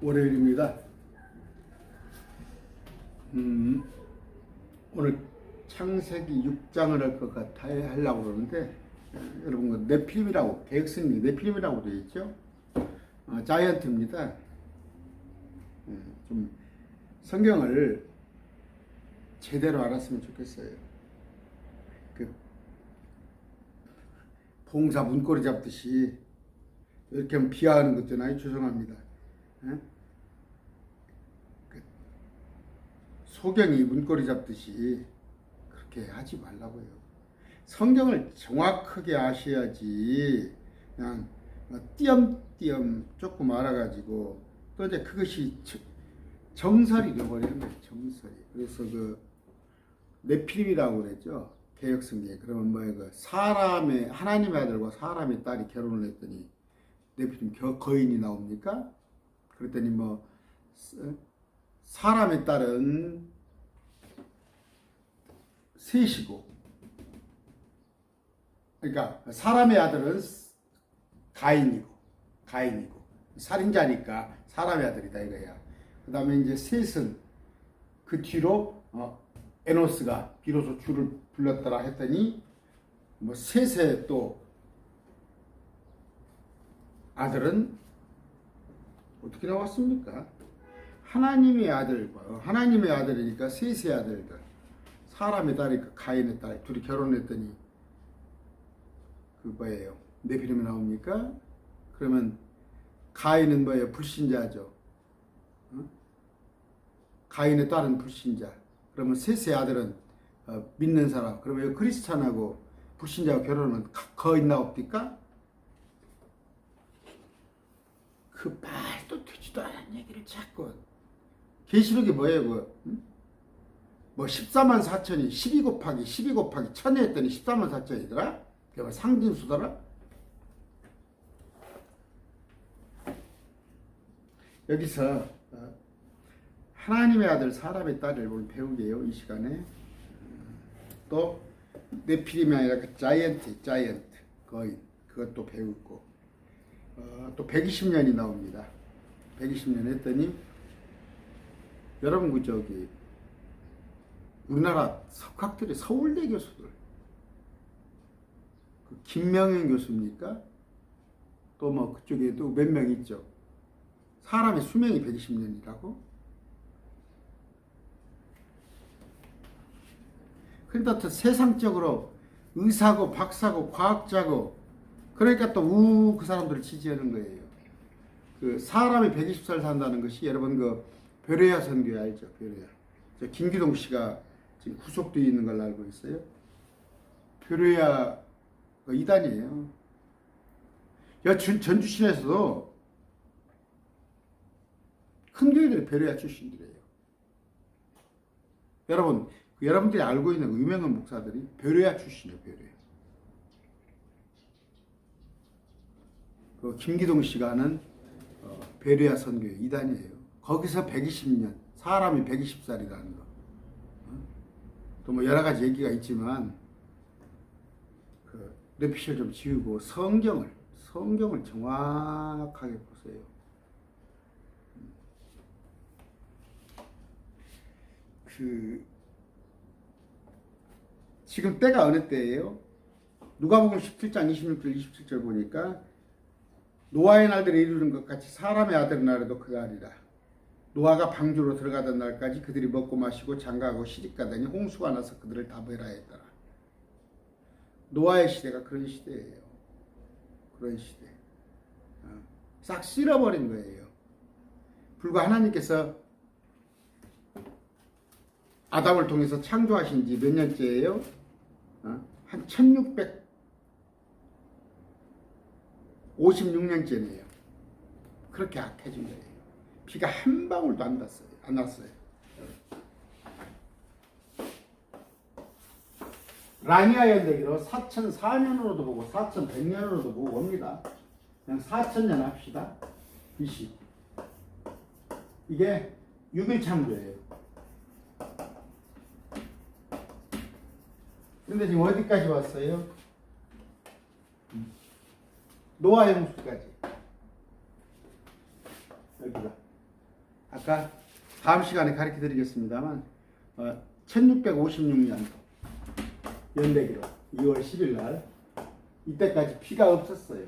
월요일입니다. 오늘 창세기 6장을 할 것 같아 하려고 그러는데, 여러분 네필림이라고 계획성이 네필림이라고 되어 있죠. 자이언트입니다. 좀 성경을 제대로 알았으면 좋겠어요. 그 봉사 문고리 잡듯이 이렇게 하면 비하하는 것 있잖아요. 죄송합니다. 소경이 문고리 잡듯이 그렇게 하지 말라고요. 성경을 정확하게 아셔야지 그냥 띄엄띄엄 조금 알아가지고 또 이제 그것이 정설이 되어버리는 거예요. 정설이. 그래서 그 네필림이라고 그랬죠. 개혁성경에. 그러면 뭐예요? 그 사람의 하나님의 아들과 사람의 딸이 결혼을 했더니 네필림 거인이 나옵니까? 그랬더니 뭐 사람의 딸은 셋이고, 그러니까 사람의 아들은 가인이고 살인자니까 사람의 아들이다 이거야. 그 다음에 이제 셋은 그 뒤로 에노스가 비로소 주를 불렀더라 했더니 뭐 셋의 또 아들은 어떻게 나왔습니까? 하나님의 아들이니까 셋의 아들들, 사람의 딸이니까 가인의 딸 둘이 결혼했더니 그 뭐예요? 네필림이 나옵니까? 그러면 가인은 뭐예요? 불신자죠. 가인의 딸은 불신자. 그러면 셋의 아들은 믿는 사람. 그러면 크리스찬하고 불신자가 결혼하면 거인 나옵니까? 그 말도 되지도 않은 얘기를 자꾸. 계시록이 뭐예요? 뭐 14만 4천이 12 곱하기 1000에 했더니 14만 4천이더라? 그게 상징수더라? 여기서 하나님의 아들 사람의 딸을 오늘 배우게요. 이 시간에. 또 네필림이 아니라 그 자이언트 거인 그것도 배우고, 또 120년이 나옵니다. 120년 했더니 여러분 그 저기 우리나라 석학들이 서울대 교수들, 그 김명현 교수입니까? 또 뭐 그쪽에 또 몇 명 있죠. 사람의 수명이 120년이라고? 그러니까 또 세상적으로 의사고 박사고 과학자고, 그러니까 또 그 사람들을 지지하는 거예요. 그 사람이 120살 산다는 것이 여러분 그 베레아 선교 알죠? 베레아. 저 김기동 씨가 지금 구속되어 있는 걸로 알고 있어요. 베레아 이단이에요. 전주시내에서도 큰 교회들이 베레아 출신들이에요. 여러분들이 알고 있는 유명한 목사들이 베레아 출신이에요. 그 김기동 씨가 하는 베레아 선교회 이단이에요. 거기서 120년, 사람이 120살이라는 거. 또 뭐 여러 가지 얘기가 있지만 그 뇌피셜 좀 지우고 성경을 정확하게 보세요. 지금 때가 어느 때예요? 누가복음 17장 26절 27절 보니까 노아의 날들에 이루는 것 같이 사람의 아들의 날에도 그가 하리라. 노아가 방주로 들어가던 날까지 그들이 먹고 마시고 장가하고 시집가더니 홍수가 나서 그들을 다 멸하였더라. 노아의 시대가 그런 시대예요. 그런 시대. 싹 쓸어버린 거예요. 불과 하나님께서 아담을 통해서 창조하신 지 몇 년째예요? 한 1656년째네요. 그렇게 악해진 거예요. 비가 한 방울도 안 났어요. 라니아 연대기로 4004년으로도 보고 4100년으로도 보고 옵니다. 그냥 4000년 합시다. BC. 이게 6일 창조예요. 근데 지금 어디까지 왔어요? 노아의 홍수까지. 여기가 아까 다음 시간에 가르쳐 드리겠습니다만 1656년 연대기로 2월 10일 날 이때까지 비가 없었어요.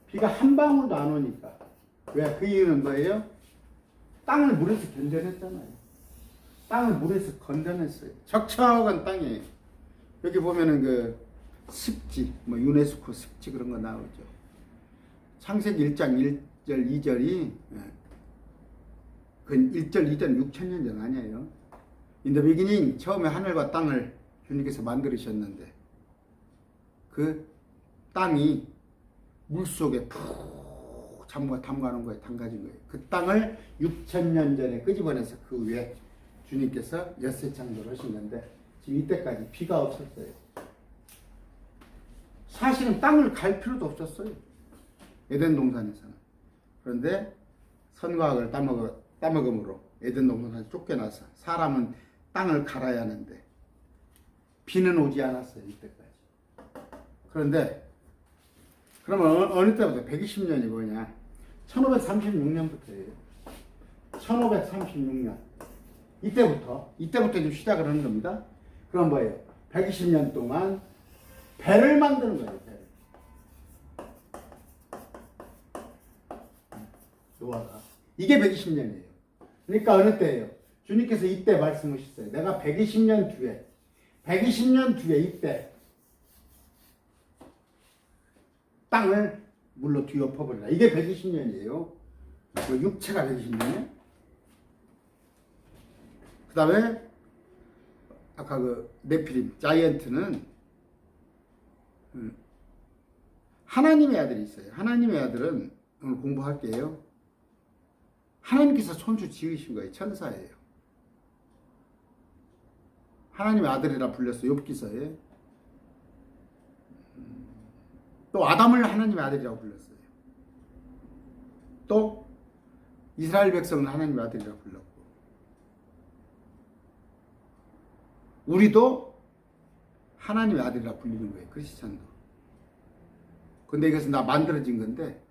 비가 한 방울도 안 오니까. 왜? 그 이유는 뭐예요? 땅을 물에서 견뎌냈잖아요. 땅을 물에서 건져냈어요. 적척한 땅이에요. 여기 보면은 그 습지, 뭐 유네스코 습지 그런 거 나오죠. 창세기 1장 1절 2절이 그 1절 2절 6천년 전 아니에요. In the beginning, 처음에 하늘과 땅을 주님께서 만들으셨는데 그 땅이 물속에 푹 담가놓은 거예요. 담가진 거예요. 그 땅을 6천년 전에 끄집어내서 그 위에 주님께서 엿새 창조를 하신 건데 지금 이때까지 비가 없었어요. 사실은 땅을 갈 필요도 없었어요. 에덴 동산에서는. 그런데 선과학을 따먹음으로 에덴 동산에서 쫓겨나서 사람은 땅을 갈아야 하는데 비는 오지 않았어요. 이때까지. 그런데 그러면 어느 때부터 120년이 뭐냐? 1536년부터예요. 1536년. 이때부터 지금 시작을 하는 겁니다. 그럼 뭐예요? 120년 동안 배를 만드는 거예요. 배를. 노아가. 이게 120년이에요. 그러니까 어느 때예요? 주님께서 이때 말씀하셨어요. 내가 120년 뒤에 이때 땅을 물로 뒤엎어버리라. 이게 120년이에요. 육체가 120년이에요. 그 다음에 아까 그 네피림, 자이언트는 하나님의 아들이 있어요. 하나님의 아들은 오늘 공부할게요. 하나님께서 손수 지으신 거예요. 천사예요. 하나님의 아들이라 불렸어요. 욥기서에. 또 아담을 하나님의 아들이라고 불렀어요. 또 이스라엘 백성은 하나님의 아들이라고 불렀고 우리도 하나님의 아들이라고 불리는 거예요. 크리스찬도. 근데 이것은 나 만들어진 건데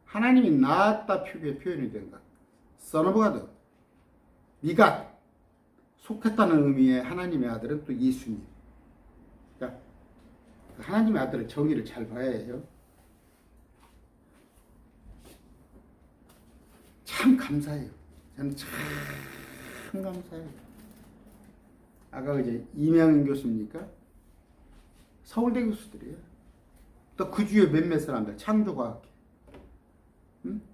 하나님이 낳았다 표현이 된 것. Son of God. 네가 속했다는 의미의 하나님의 아들은 또 예수님. 그러니까 하나님의 아들의 정의를 잘 봐야 해요. 참 감사해요. 저는 참 감사해요. 아까 이제 이명인 교수입니까? 서울대 교수들이에요. 또 그 주위에 몇몇 사람들, 창조과학계.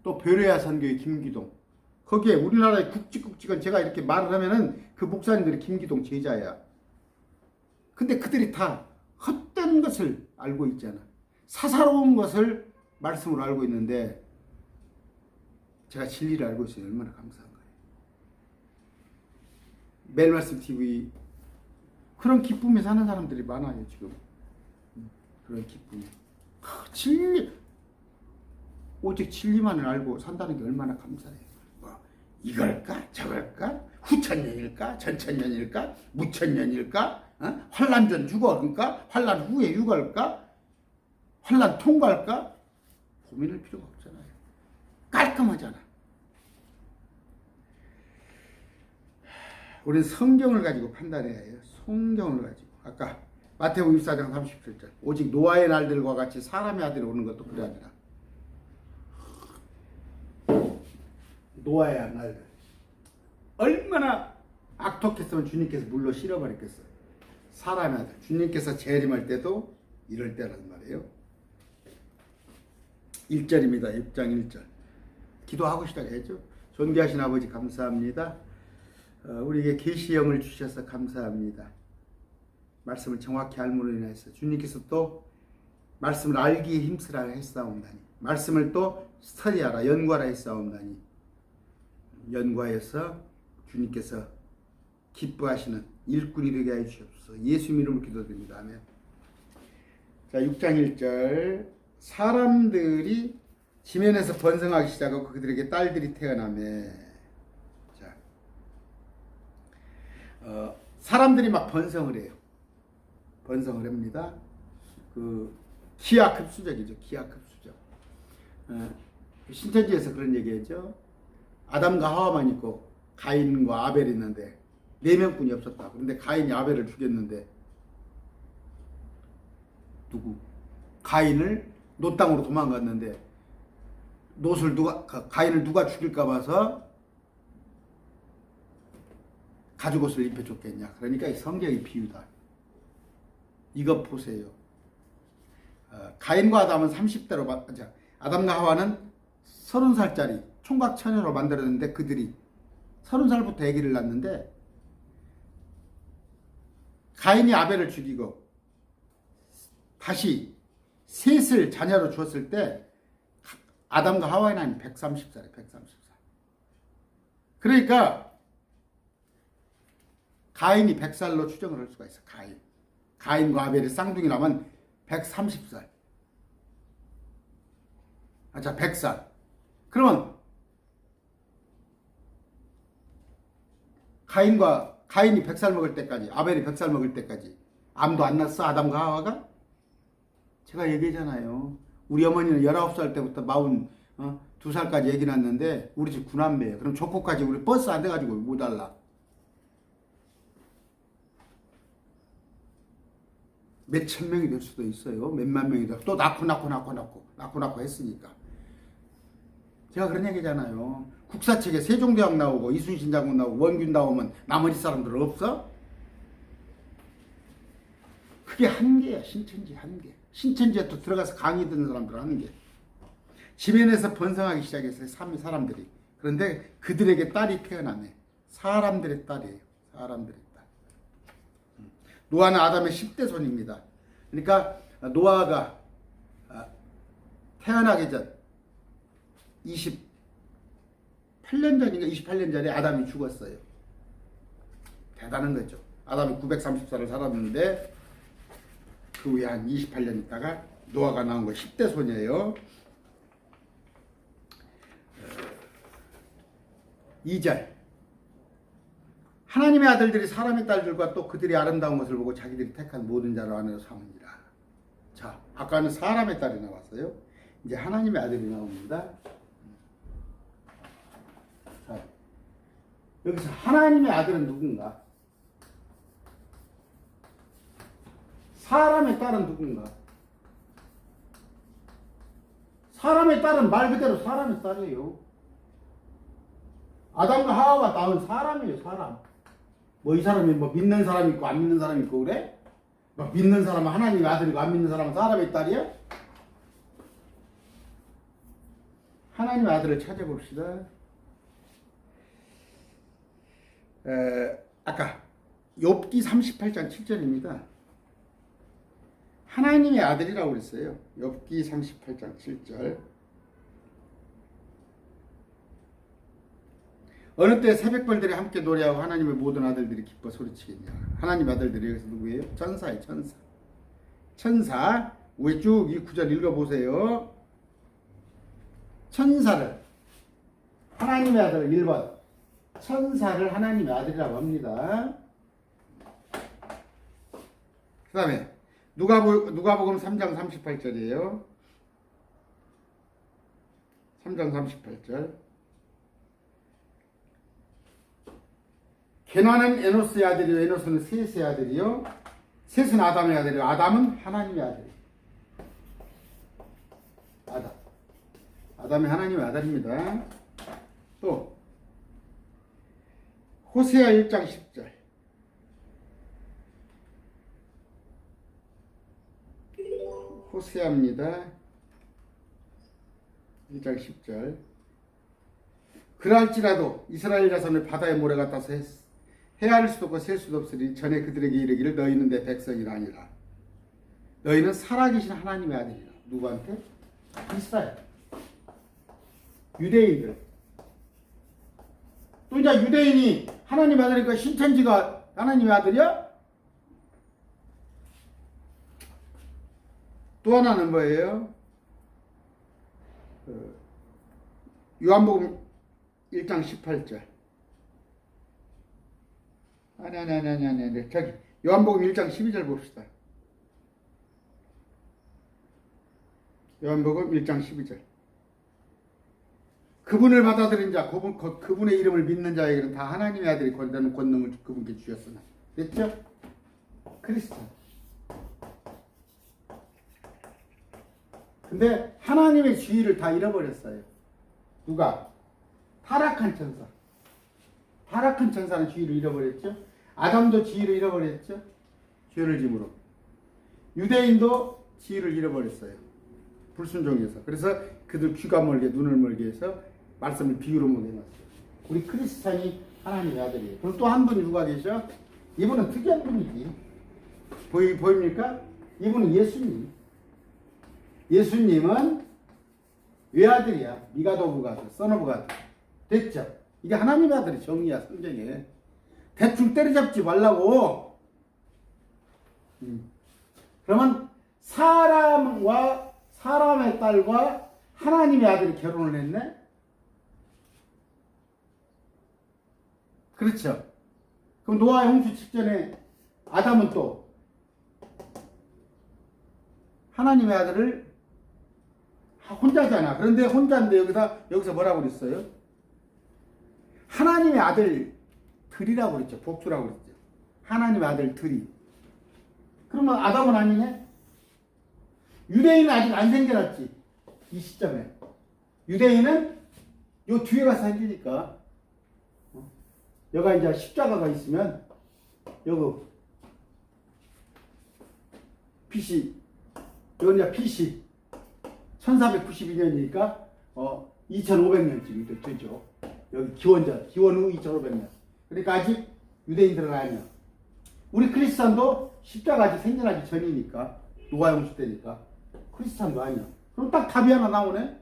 또 베레아 선교의 김기동. 거기에 우리나라의 굵직굵직한 제가 이렇게 말을 하면은 그 목사님들이 김기동 제자야. 근데 그들이 다 헛된 것을 알고 있잖아. 사사로운 것을 말씀으로 알고 있는데 제가 진리를 알고 있으니 얼마나 감사한 거예요. 매일말씀 TV 그런 기쁨에 사는 사람들이 많아요. 지금 그런 기쁨에 진리 오직 진리만을 알고 산다는 게 얼마나 감사해요. 뭐 이걸까 저걸까 후천년일까 전천년일까 무천년일까 환란 전 죽어일까 환란 후에 육을까 환란 통과할까 고민할 필요가 없잖아요. 깔끔하잖아. 우리는 성경을 가지고 판단해야 해요. 성경을 가지고. 아까 마태복음 24장 37절 오직 노아의 날들과 같이 사람의 아들이 오는 것도 그래 아니라 노아의 날들 얼마나 악독했으면 주님께서 물로 실어버렸겠어요. 사람의 아들 주님께서 재림할 때도 이럴 때란 말이에요. 1절입니다. 6장 1절 기도하고 시작했죠. 존귀하신 아버지 감사합니다. 우리에게 계시형을 주셔서 감사합니다. 말씀을 정확히 알므로 인해서 주님께서 또 말씀을 알기에 힘쓰라 했사옵나니 말씀을 또 스터디하라 연구하라 했사옵나니 연구하여서 주님께서 기뻐하시는 일꾼이 되게 해 주시옵소서. 예수 이름으로 기도드립니다. 아멘. 자, 6장 1절 사람들이 지면에서 번성하기 시작하고 그들에게 딸들이 태어나며 자, 사람들이 막 번성을 해요. 번성을 합니다. 그 기하급수적이죠. 기하급수적. 신천지에서 그런 얘기했죠. 아담과 하와만 있고 가인과 아벨이 있는데 4명뿐이 없었다. 그런데 가인이 아벨을 죽였는데 누구? 가인을 놋 땅으로 도망갔는데 가인을 누가 죽일까 봐서 가죽옷을 입혀줬겠냐. 그러니까 이 성경의 비유다. 이것 보세요. 가인과 아담은 30대로 아담과 하와는 30살짜리 총각 처녀로 만들었는데 그들이 30살부터 아기를 낳는데 가인이 아벨을 죽이고 다시 셋을 자녀로 주었을 때 아담과 하와의 나이는 130살이에요. 130살. 그러니까 가인이 100살로 추정을 할 수가 있어. 가인과 아벨이 쌍둥이 나면 130살. 자, 100살. 그러면 가인이 100살 먹을 때까지, 아벨이 100살 먹을 때까지 암도 안 났어? 아담과 하와가? 제가 얘기했잖아요. 우리 어머니는 19살 때부터 42살까지 얘기 났는데 우리 집 9남매예요. 그럼 조코까지 우리 버스 안 돼가지고 못 알라. 몇천 명이 될 수도 있어요. 몇만 명이 될 또 낳고 했으니까. 제가 그런 얘기잖아요. 국사책에 세종대왕 나오고 이순신 장군 나오고 원균 나오면 나머지 사람들 없어? 그게 한계야. 신천지 한계. 신천지에 또 들어가서 강의 듣는 사람들 한계. 지면에서 번성하기 시작했어요. 사람들이. 그런데 그들에게 딸이 태어나네. 사람들의 딸이에요. 사람들의 딸. 노아는 아담의 10대 손입니다. 그러니까 노아가 태어나기 전 28년 전인가 28년 전에 아담이 죽었어요. 대단한 거죠. 아담이 930살을 살았는데 그 후에 한 28년 있다가 노아가 나온 거 10대 손이에요. 2절 하나님의 아들들이 사람의 딸들과 또 그들이 아름다운 것을 보고 자기들이 택한 모든 자를 아내로 삼으니라. 자, 아까는 사람의 딸이 나왔어요. 이제 하나님의 아들이 나옵니다. 자, 여기서 하나님의 아들은 누군가? 사람의 딸은 누군가? 사람의 딸은 말 그대로 사람의 딸이에요. 아담과 하와가 낳은 사람이에요. 사람. 뭐 이 사람이 뭐 믿는 사람이 있고 안 믿는 사람이 있고 그래? 뭐 믿는 사람은 하나님의 아들이고 안 믿는 사람은 사람의 딸이야? 하나님의 아들을 찾아봅시다. 아까 욥기 38장 7절입니다. 하나님의 아들이라고 그랬어요. 욥기 38장 7절. 어느 때 새벽벌들이 함께 노래하고 하나님의 모든 아들들이 기뻐 소리치겠냐. 하나님의 아들들이 여기서 누구예요? 천사예요. 천사. 천사. 위에 쭉 이 구절 읽어보세요. 천사를 하나님의 아들 1번 천사를 하나님의 아들이라고 합니다. 그 다음에 누가복음 3장 38절이에요. 3장 38절. 게나는 에노스의 아들이요 에노스는 셋의 아들이요 셋은 아담의 아들이요 아담은 하나님의 아들이에요. 아담이 하나님의 아들입니다. 또 호세아 1장 10절. 호세아입니다. 1장 10절. 그럴지라도 이스라엘 자손을 바다의 모래 같아서 헤아릴 수도 없고 셀 수도 없으니 전에 그들에게 이르기를 너희는 내 백성이라 아니라 너희는 살아계신 하나님의 아들이라. 누구한테? 이스라엘. 유대인들. 또 이제 유대인이 하나님의 아들이니까 신천지가 하나님의 아들이야? 또 하나는 뭐예요? 요한복음 1장 18절. 아니. 저기, 요한복음 1장 12절 봅시다. 요한복음 1장 12절. 그분을 받아들인 자, 그분의 이름을 믿는 자에게는 다 하나님의 아들이 권하는 권능을 그분께 주셨으나. 됐죠? 크리스찬. 근데 하나님의 지위를 다 잃어버렸어요. 누가? 타락한 천사. 타락한 천사는 지위를 잃어버렸죠. 아담도 지위를 잃어버렸죠. 죄를 짐으로. 유대인도 지위를 잃어버렸어요. 불순종해서. 그래서 그들 귀가 멀게 눈을 멀게 해서 말씀을 비유로 못 해놨어요. 우리 크리스찬이 하나님의 아들이에요. 그럼 또 한 분이 누가 계셔? 이분은 특이한 분이지. 보입니까? 이분은 예수님. 예수님은 외아들이야. 미가도브가 아들, 써너브가 아들. 됐죠? 이게 하나님의 아들의 정의야, 성경에. 대충 때려잡지 말라고. 그러면 사람의 딸과 하나님의 아들이 결혼을 했네? 그렇죠? 그럼 노아 홍수 직전에 아담은 또 하나님의 아들을 혼자잖아. 그런데 혼자인데 여기서 뭐라고 그랬어요? 하나님의 아들들이라고 그랬죠. 복수라고 그랬죠. 하나님의 아들들이. 그러면 아담은 아니네? 유대인은 아직 안 생겨났지. 이 시점에. 유대인은 요 뒤에 가서 생기니까. 여가 이제 십자가가 있으면 여기 BC 여기 이제 BC 1492년이니까 2500년쯤 되죠. 여기 기원 후 2500년. 그러니까 아직 유대인들은 아니야. 우리 크리스찬도 십자가 아직 생겨나기 전이니까 노아 홍수 때니까 크리스찬도 아니야. 그럼 딱 답이 하나 나오네.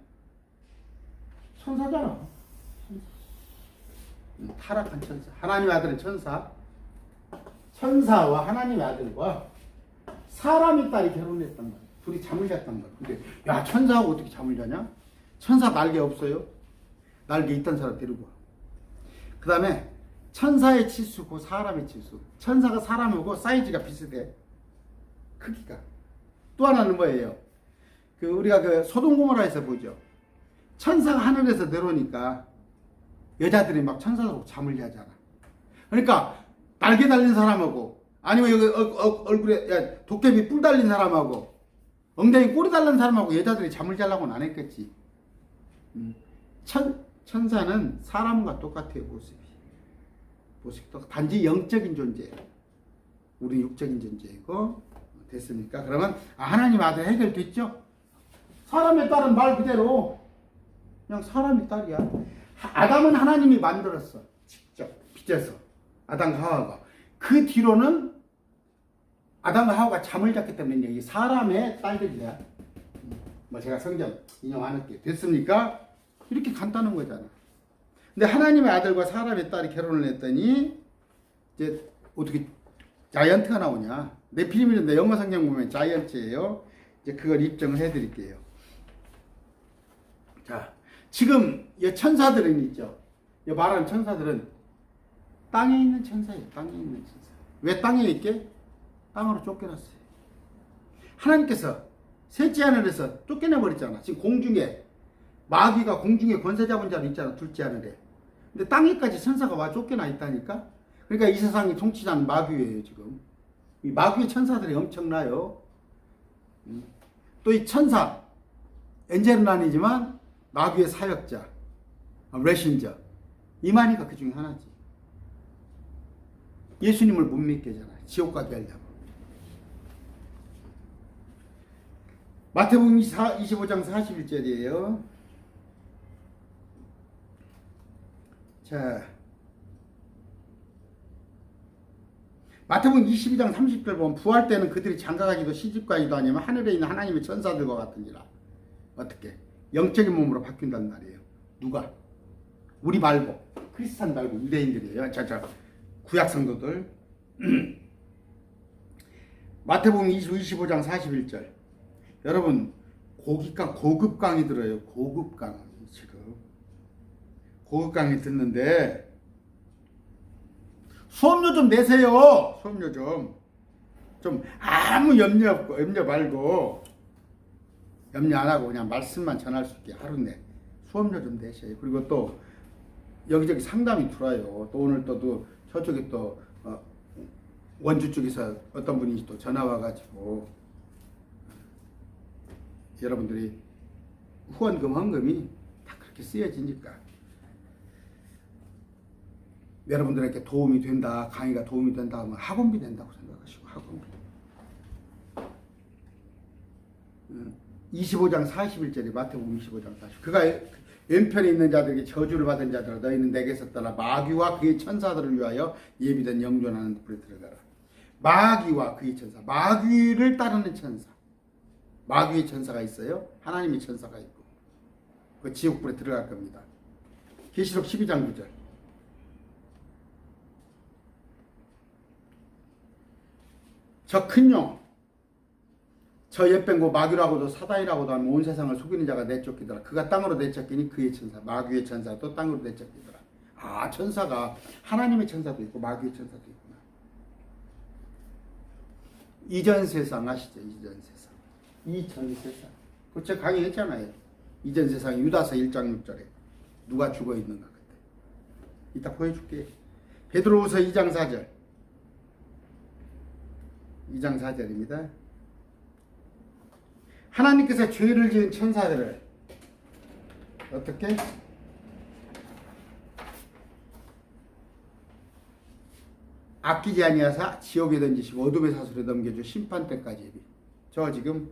천사잖아. 타락한 천사. 하나님의 아들은 천사. 천사와 하나님의 아들과 사람의 딸이 결혼했단 말이야. 둘이 잠을 잤단 말이야. 근데 야, 천사하고 어떻게 잠을 자냐? 천사 날개 없어요? 날개 있던 사람 데리고 와. 그 다음에 천사의 치수고 사람의 치수. 천사가 사람하고 사이즈가 비슷해. 크기가. 또 하나는 뭐예요? 우리가 소돔고모라에서 보죠. 천사가 하늘에서 내려오니까 여자들이 막 천사하고 잠을 자잖아. 그러니까 날개 달린 사람하고 아니면 여기 얼굴에 도깨비 뿔 달린 사람하고 엉덩이 꼬리 달린 사람하고 여자들이 잠을 자려고는 안 했겠지. 천사는 사람과 똑같아요. 모습도 단지 영적인 존재예요. 우리 육적인 존재이고. 됐습니까? 그러면 하나님 아들 해결됐죠? 사람의 딸은 말 그대로 그냥 사람의 딸이야. 아담은 하나님이 만들었어. 직접 빚어서 아담과 하와가. 그 뒤로는 아담과 하와가 잠을 잤기 때문에 이 사람의 딸들이야. 제가 성경 인용 안 할게요. 됐습니까? 이렇게 간단한 거잖아. 근데 하나님의 아들과 사람의 딸이 결혼을 했더니 이제 어떻게 자이언트가 나오냐? 네피림인데 영어 성경 보면 자이언트예요. 이제 그걸 입증을 해드릴게요. 자, 지금 이 천사들은 있죠. 이 말하는 천사들은 땅에 있는 천사예요. 땅에 있는 천사. 왜 땅에 있게? 땅으로 쫓겨났어요. 하나님께서 셋째 하늘에서 쫓겨내버렸잖아. 지금 공중에 마귀가 공중에 권세 잡은 자로 있잖아. 둘째 하늘에. 근데 땅에까지 천사가 와 쫓겨나 있다니까. 그러니까 이 세상이 통치자는 마귀예요. 지금 이 마귀의 천사들이 엄청나요. 또 이 천사 엔젤은 아니지만 마귀의 사역자 레신저 이만희가 그 중에 하나지. 예수님을 못 믿게 하잖아. 지옥 가게 하려고. 마태복음 25장 41절이에요. 자, 마태복음 22장 30절 보면 부활 때는 그들이 장가가기도 시집가기도 아니면 하늘에 있는 하나님의 천사들과 같으니라. 어떻게? 영적인 몸으로 바뀐단 말이에요. 누가? 우리 말고 크리스찬 말고 유대인들이에요. 자 구약 성도들. 마태복음 25장 41절. 여러분 고급 강의 들어요. 고급 강의 지금. 고급 강의 듣는데 수업료 좀 내세요. 수업료 좀 아무 염려 말고 염려 안 하고 그냥 말씀만 전할 수 있게 하루 내 수업료 좀 내셔요. 그리고 또 여기저기 상담이 들어와요. 또 오늘 또 저쪽에 또 원주 쪽에서 어떤 분이 또 전화 와가지고 여러분들이 후원금 헌금이 다 그렇게 쓰여지니까 여러분들에게 도움이 된다, 강의가 도움이 된다 하면 학원비 된다고 생각하시고 학원비 25장 40일절에 마태복음 25장 40. 그가 왼편에 있는 자들에게 저주를 받은 자들아 너희는 내게서 떠나 마귀와 그의 천사들을 위하여 예비된 영존하는 불에 들어가라. 마귀와 그의 천사, 마귀를 따르는 천사, 마귀의 천사가 있어요. 하나님의 천사가 있고 그 지옥불에 들어갈 겁니다. 계시록 12장 9절. 저 큰 용, 저 옛병고 마귀라고도 사단이라고도 하면 온 세상을 속이는 자가 내쫓기더라. 그가 땅으로 내쫓기니 그의 천사, 마귀의 천사도 땅으로 내쫓기더라. 아, 천사가 하나님의 천사도 있고 마귀의 천사도 있구나. 이전 세상 아시죠? 이전 세상. 이전 세상. 그 제가 강의했잖아요. 이전 세상 유다서 1장 6절에 누가 죽어 있는가 그때. 이따 보여줄게. 베드로후서 2장 4절. 2장 4절입니다. 하나님께서 죄를 지은 천사들을 어떻게? 아끼지 아니하사 지옥에 던지시고 어둠의 사슬에 넘겨줘 심판 때까지. 저 지금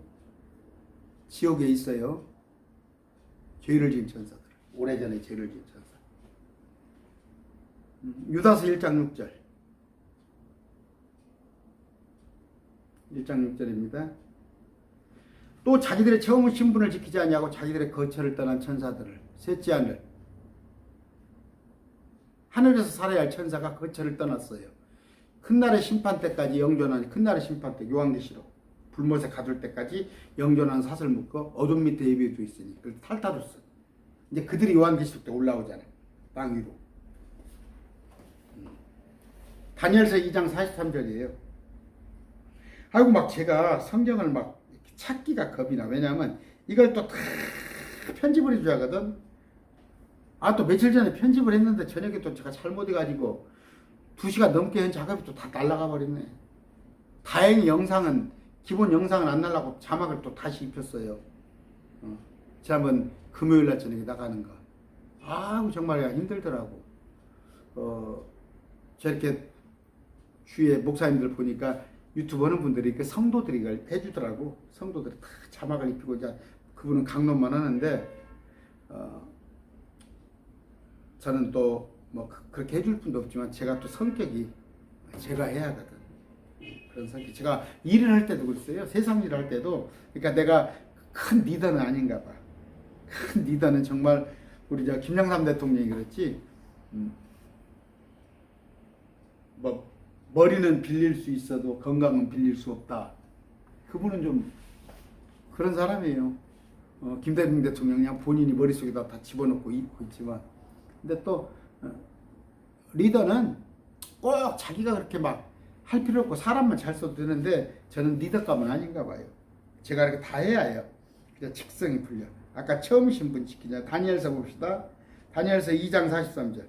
지옥에 있어요. 죄를 지은 천사들. 오래전에 죄를 지은 천사. 유다서 1장 6절. 1장 6절입니다. 또 자기들의 처음 신분을 지키지 아니하고 자기들의 거처를 떠난 천사들을 셋째 하늘 하늘에서 살아야 할 천사가 거처를 떠났어요. 큰날의 심판 때까지 영존한 큰날의 심판 때 요한계시록 불못에 가둘 때까지 영존한 사슬 묶어 어둠 밑에 예비해 있으니 그걸 탈타루스 이제 그들이 요한계시록 때 올라오잖아요. 땅 위로. 다니엘서 2장 43절이에요. 아이고 막 제가 성경을 막 찾기가 겁이 나. 왜냐하면 이걸 또 다 편집을 해줘야 하거든. 아, 또 며칠 전에 편집을 했는데 저녁에 또 제가 잘못해가지고 2시간 넘게 한 작업이 또 다 날아가 버렸네. 다행히 영상은 기본 영상은 안 날라고 자막을 또 다시 입혔어요. 지난번 금요일날 저녁에 나가는 거. 아우 정말 힘들더라고. 저렇게 주위에 목사님들 보니까 유튜브 하는 분들이 그 성도들이 이걸 해주더라고. 성도들이 다 자막을 입히고 이제 그분은 강론만 하는데 저는 또 뭐 그렇게 해줄 분도 없지만 제가 또 성격이 제가 해야 하거든. 그런 성격. 제가 일을 할 때도 그랬어요. 세상 일을 할 때도. 그러니까 내가 큰 리더는 아닌가 봐. 큰 리더는 정말 우리 저 김영삼 대통령이 그랬지. 뭐 머리는 빌릴 수 있어도 건강은 빌릴 수 없다. 그분은 좀 그런 사람이에요. 김대중 대통령이 본인이 머릿속에다 다 집어넣고 있고 있지만 근데 또 리더는 꼭 자기가 그렇게 막 할 필요 없고 사람만 잘 써도 되는데 저는 리더감은 아닌가 봐요. 제가 이렇게 다 해야 해요. 그래서 직성이 풀려. 아까 처음 신분 지키자. 다니엘서 봅시다. 다니엘서 2장 43절.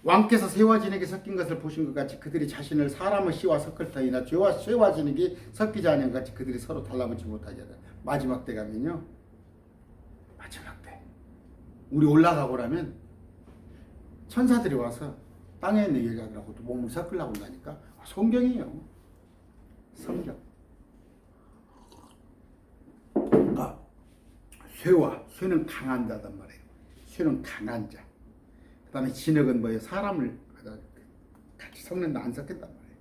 왕께서 새와 진에게 섞인 것을 보신 것 같이 그들이 자신을 사람의 씨와 섞을 터이나 죄와 쇠와 진에게 섞이지 않은 것 같이 그들이 서로 달라붙지 못하리라. 마지막 때 가면요. 마지막 때. 우리 올라가고라면 천사들이 와서 땅에 있는 여자들하고도 몸을 섞으려고 한다니까. 성경이에요. 성경. 아, 쇠는 강한 자단 말이에요. 쇠는 강한 자. 그 다음에 진흙은 뭐예요? 사람을 같이 섞는다 안 섞겠단 말이에요.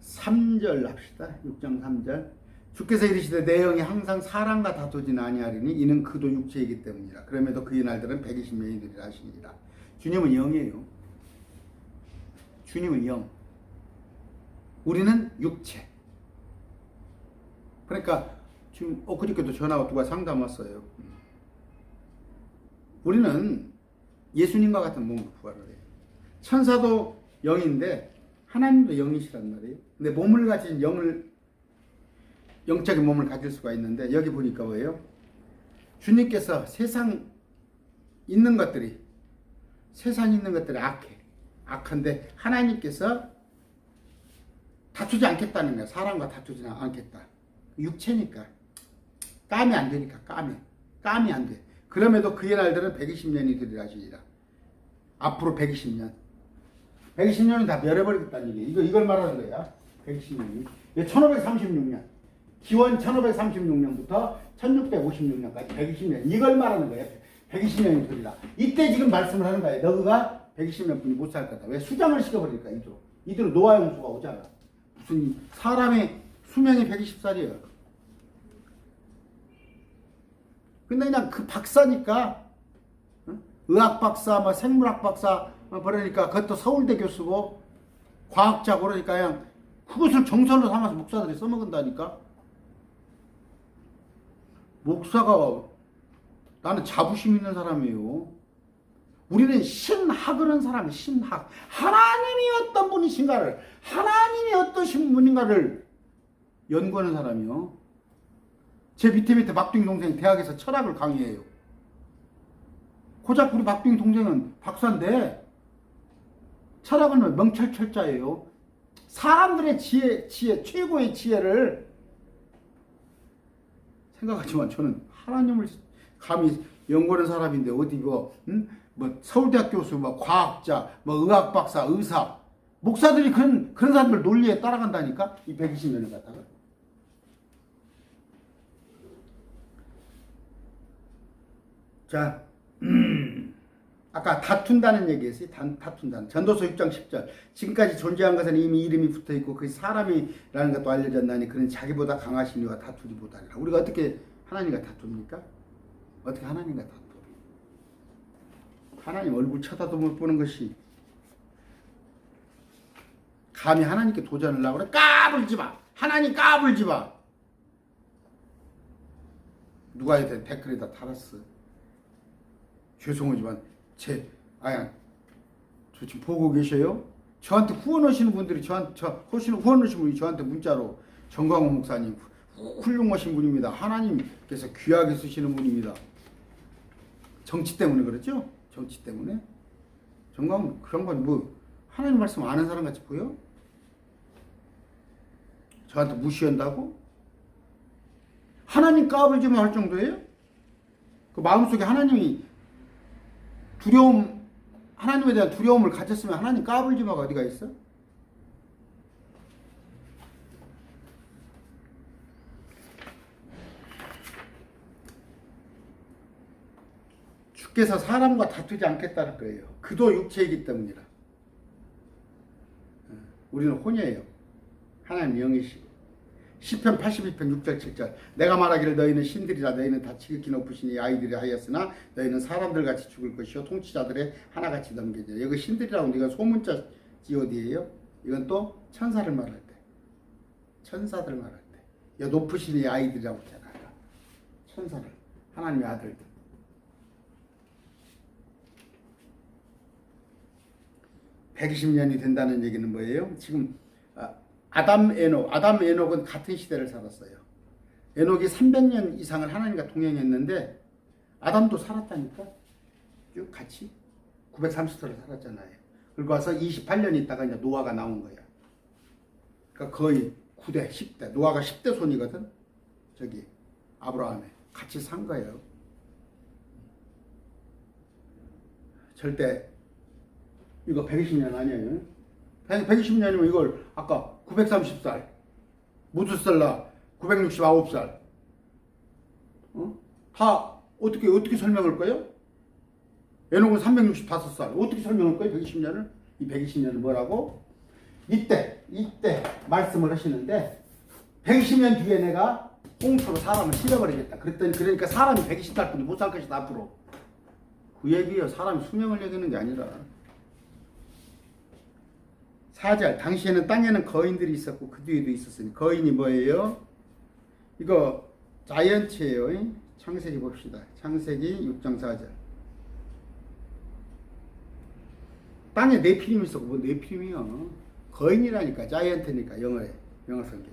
3절 합시다. 6장 3절. 주께서 이르시되 내 영이 항상 사람과 다투지는 아니하리니 이는 그도 육체이기 때문이라. 그럼에도 그의 날들은 120년이 되리라 하시니라. 주님은 영이에요. 주님은 영. 우리는 육체. 그러니까 지금 엊그저께도 전화가 누가 상담 왔어요. 우리는 예수님과 같은 몸으로 부활을 해요. 천사도 영인데 하나님도 영이시란 말이에요. 근데 몸을 가진 영적인 몸을 가질 수가 있는데 여기 보니까 뭐예요? 주님께서 세상 있는 것들이 악해. 악한데 하나님께서 다투지 않겠다는 거야. 사람과 다투지 않겠다. 육체니까. 까면 안 되니까 까면 안 돼. 그럼에도 그의 날들은 120년이 되리라 하시니라. 앞으로 120년. 120년은 다 멸해버리겠다는 얘기야. 이걸 말하는 거야. 120년이. 1536년. 기원 1536년부터 1656년까지 120년. 이걸 말하는 거야. 120년이 되리라. 이때 지금 말씀을 하는 거야. 너가 120년 분이 못 살 거다. 왜? 수장을 시켜버리니까, 이대로 노아 홍수가 오잖아. 무슨, 사람의 수명이 120살이에요. 근데 그냥 그 박사니까, 의학 박사, 뭐 생물학 박사, 그러니까 그것도 서울대 교수고, 과학자고 그러니까 그냥 그것을 정설로 삼아서 목사들이 써먹은다니까? 목사가, 나는 자부심 있는 사람이에요. 우리는 신학을 한 사람이 신학. 하나님이 어떤 분이신가를, 하나님이 어떠신 분인가를 연구하는 사람이요. 제 밑에 박빙 동생 대학에서 철학을 강의해요. 고작 우리 박빙 동생은 박사인데 철학은 명철철자예요. 사람들의 지혜, 최고의 지혜를 생각하지만 저는 하나님을 감히 연구하는 사람인데 어디 뭐 서울대학 교수, 뭐 과학자, 뭐 의학 박사, 의사, 목사들이 그런 사람들 논리에 따라간다니까? 이 120년을 갖다가. 자, 아까 다툰다는 얘기했어요. 다툰다는. 전도서 6장 10절. 지금까지 존재한 것은 이미 이름이 붙어 있고 그 사람이라는 것도 알려졌나니 그는 자기보다 강하신 이와 다투지 못하리라. 우리가 어떻게 하나님과 다툽니까? 어떻게 하나님과 다투? 하나님 얼굴 쳐다도 못 보는 것이 감히 하나님께 도전을 하고 그래. 까불지 마. 하나님 까불지 마. 누가 댓글에다 달았어. 죄송하지만 저 지금 보고 계셔요? 저한테 후원하시는 분들이 후원하시는 분이 저한테 문자로 정광훈 목사님 훌륭하신 분입니다. 하나님께서 귀하게 쓰시는 분입니다. 정치 때문에 그렇죠? 정치 때문에. 정광훈 그런 건 뭐 하나님 말씀 아는 사람 같이 보여? 저한테 무시한다고? 하나님 까불지만 할 정도예요? 그 마음속에 하나님에 대한 두려움을 가졌으면 하나님 까불지마가 어디가 있어? 주께서 사람과 다투지 않겠다는 거예요. 그도 육체이기 때문이라. 우리는 혼이에요. 하나님 영이시고. 시편 82편 6절 7절. 내가 말하기를 너희는 신들이라. 너희는 다 지극히 높으시니 아이들이 하였으나 너희는 사람들같이 죽을 것이요 통치자들의 하나같이 넘겨져. 여기 신들이라고 네가 소문자 지어디예요. 이건 또 천사를 말할 때. 천사들 말할 때. 높으시니 아이들이라고 했잖아요. 천사를. 하나님의 아들들. (120년이) 된다는 얘기는 뭐예요? 지금 아담 에녹은 같은 시대를 살았어요. 에녹이 300년 이상을 하나님과 동행했는데 아담도 살았다니까. 쭉 같이 930세를 살았잖아요. 그리고 와서 28년 있다가 이제 노아가 나온 거야. 그러니까 거의 9대 10대. 노아가 10대 손이거든. 저기 아브라함에 같이 산 거예요. 절대 이거 120년 아니에요. 120년이면 이걸 아까 930살, 무드셀라 969살, 다 어떻게 설명할 거예요? 에녹은 365살. 어떻게 설명할 거예요? 120년을? 이 120년을 뭐라고? 이때 말씀을 하시는데 120년 뒤에 내가 홍수로 사람을 실어버리겠다. 그러니까 사람이 120살 뿐이 못 살 것이다 앞으로. 그 얘기예요. 사람이 수명을 얘기하는 게 아니라. 4절. 당시에는 땅에는 거인들이 있었고 그 뒤에도 있었으니. 거인이 뭐예요? 이거 자이언츠예요. 창세기 봅시다. 창세기 6장 4절. 땅에 네피림이 있었고 뭐 네피림이요. 거인이라니까. 자이언트니까 영어 성경.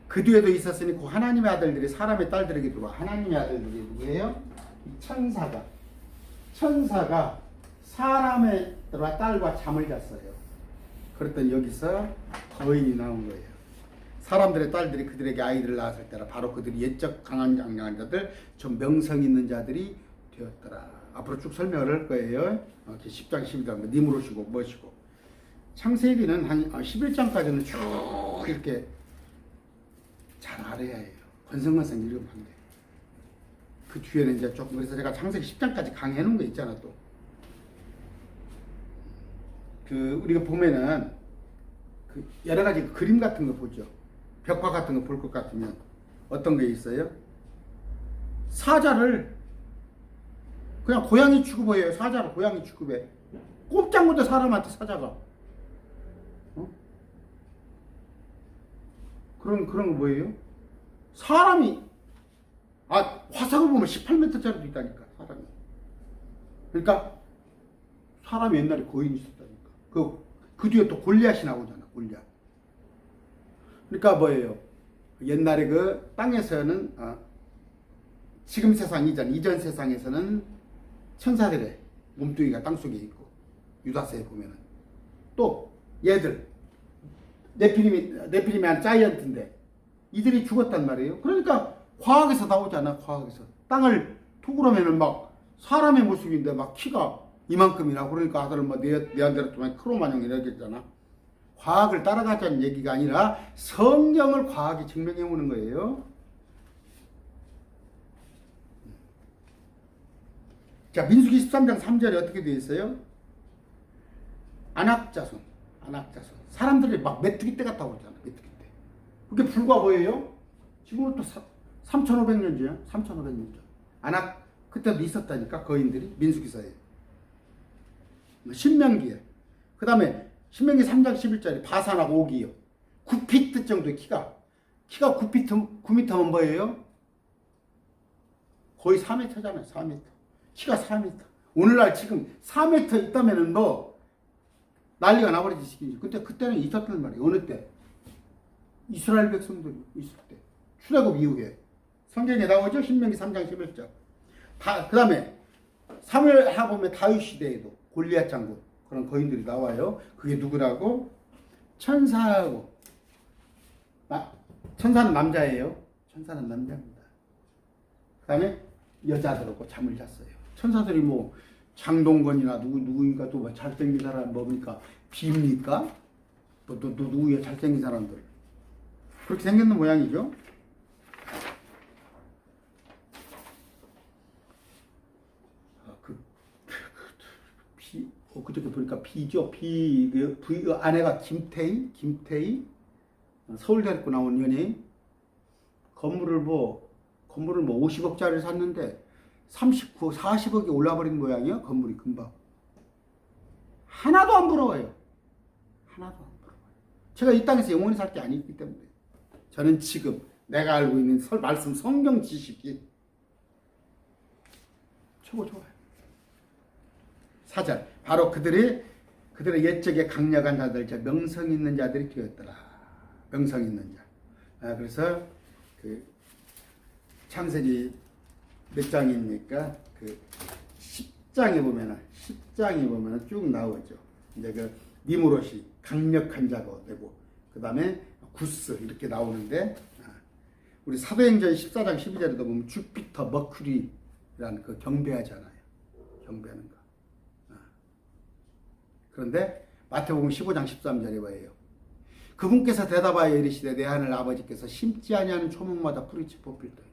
그 뒤에도 있었으니 그 하나님의 아들들이 사람의 딸들에게 들어와. 하나님의 아들들이 누구예요? 천사가 사람의 딸과 잠을 잤어요. 그랬더니 여기서 거인이 나온 거예요. 사람들의 딸들이 그들에게 아이들을 낳았을 때라 바로 그들이 옛적 강한 장량한 자들, 좀 명성 있는 자들이 되었더라. 앞으로 쭉 설명을 할 거예요. 10장 12장 니무롯이고 무엇이고. 창세기는 한 11장까지는 쭉 이렇게 잘 알아야 해요. 건성건성 읽으면 안 돼. 그 뒤에는 이제 조금, 그래서 제가 창세기 10장까지 강의해 놓은 거 있잖아, 또. 우리가 보면은, 여러 가지 그림 같은 거 보죠. 벽화 같은 거 볼 것 같으면, 어떤 게 있어요? 사자를, 그냥 고양이 취급해요. 사자를 고양이 취급해. 꼼짝 못해, 사람한테 사자가. 그런 거 뭐예요? 사람이, 화석을 보면 18m짜리도 있다니까, 사람이. 그러니까, 사람이 옛날에 거인이 있었다니까. 그 뒤에 또 골리앗이 나오잖아, 골리앗. 그러니까 뭐예요? 옛날에 그 땅에서는, 지금 세상 이전 세상에서는 천사들의 몸뚱이가 땅속에 있고, 유다서에 보면은. 또, 얘들, 네피림이 한 자이언트인데, 이들이 죽었단 말이에요. 그러니까, 과학에서 나오잖아, 과학에서. 땅을 투구르면은 막, 사람의 모습인데 막 키가 이만큼이나, 그러니까 아들은 뭐 네안데르탈 크로마뇽 이렇게 했잖아. 과학을 따라가자는 얘기가 아니라 성경을 과학이 증명해 오는 거예요. 자, 민수기 13장 3절에 어떻게 되어 있어요? 안악자손. 사람들이 막 메뚜기 때 같다고 그러잖아, 메뚜기 때. 그게 불과 뭐예요? 지금은 또 3,500년 전이야, 3,500년 전. 그때도 있었다니까, 거인들이, 민수기서에. 신명기에. 그 다음에, 신명기 3장 11절에 바산하고 오기요. 9피트 정도의 키가 9m면 뭐예요? 거의 4m잖아요, 4m. 키가 4m. 오늘날 지금 4m 있다면은 뭐, 난리가 나버리지, 시키지. 그때는 있었단 말이에요. 어느 때? 이스라엘 백성들이 있을 때. 출애굽 이후에. 성경에 나오죠? 신명기 3장 11절. 그 다음에, 사무엘하 보면 다윗 시대에도 골리앗 장군, 그런 거인들이 나와요. 그게 누구라고? 천사하고. 천사는 남자예요. 천사는 남자입니다. 그 다음에 여자들하고 잠을 잤어요. 천사들이 뭐, 장동건이나 누구인가 또 뭐 잘생긴 사람 뭡니까? 비입니까? 또 누구야 잘생긴 사람들. 그렇게 생겼는 모양이죠. 그저께 보니까 비죠. 그 아내가 김태희 서울대 입고 나온 연예인. 건물을 뭐 50억짜리를 샀는데 40억이 올라버린 모양이야. 건물이 금방. 하나도 안 부러워요. 제가 이 땅에서 영원히 살 게 아니기 때문에 저는 지금 내가 알고 있는 말씀 성경 지식이 최고 좋아요. 4절. 바로 그들의 옛적에 강력한 자들, 명성 있는 자들이 되었더라. 명성 있는 자. 그래서 창세기 몇 장입니까? 10장에 보면은 쭉 나오죠. 이제 니무롯이 강력한 자가 되고, 그 다음에 구스 이렇게 나오는데, 우리 사도행전 14장 12절에도 보면 주피터, 머큐리라는 경배하잖아요. 경배하는 거. 그런데 마태복음 15장 13절에 뭐예요? 그분께서 대답하여 이르시되 내 하늘 아버지께서 심지 아니하는 초목마다 풀이치 뽑힐다.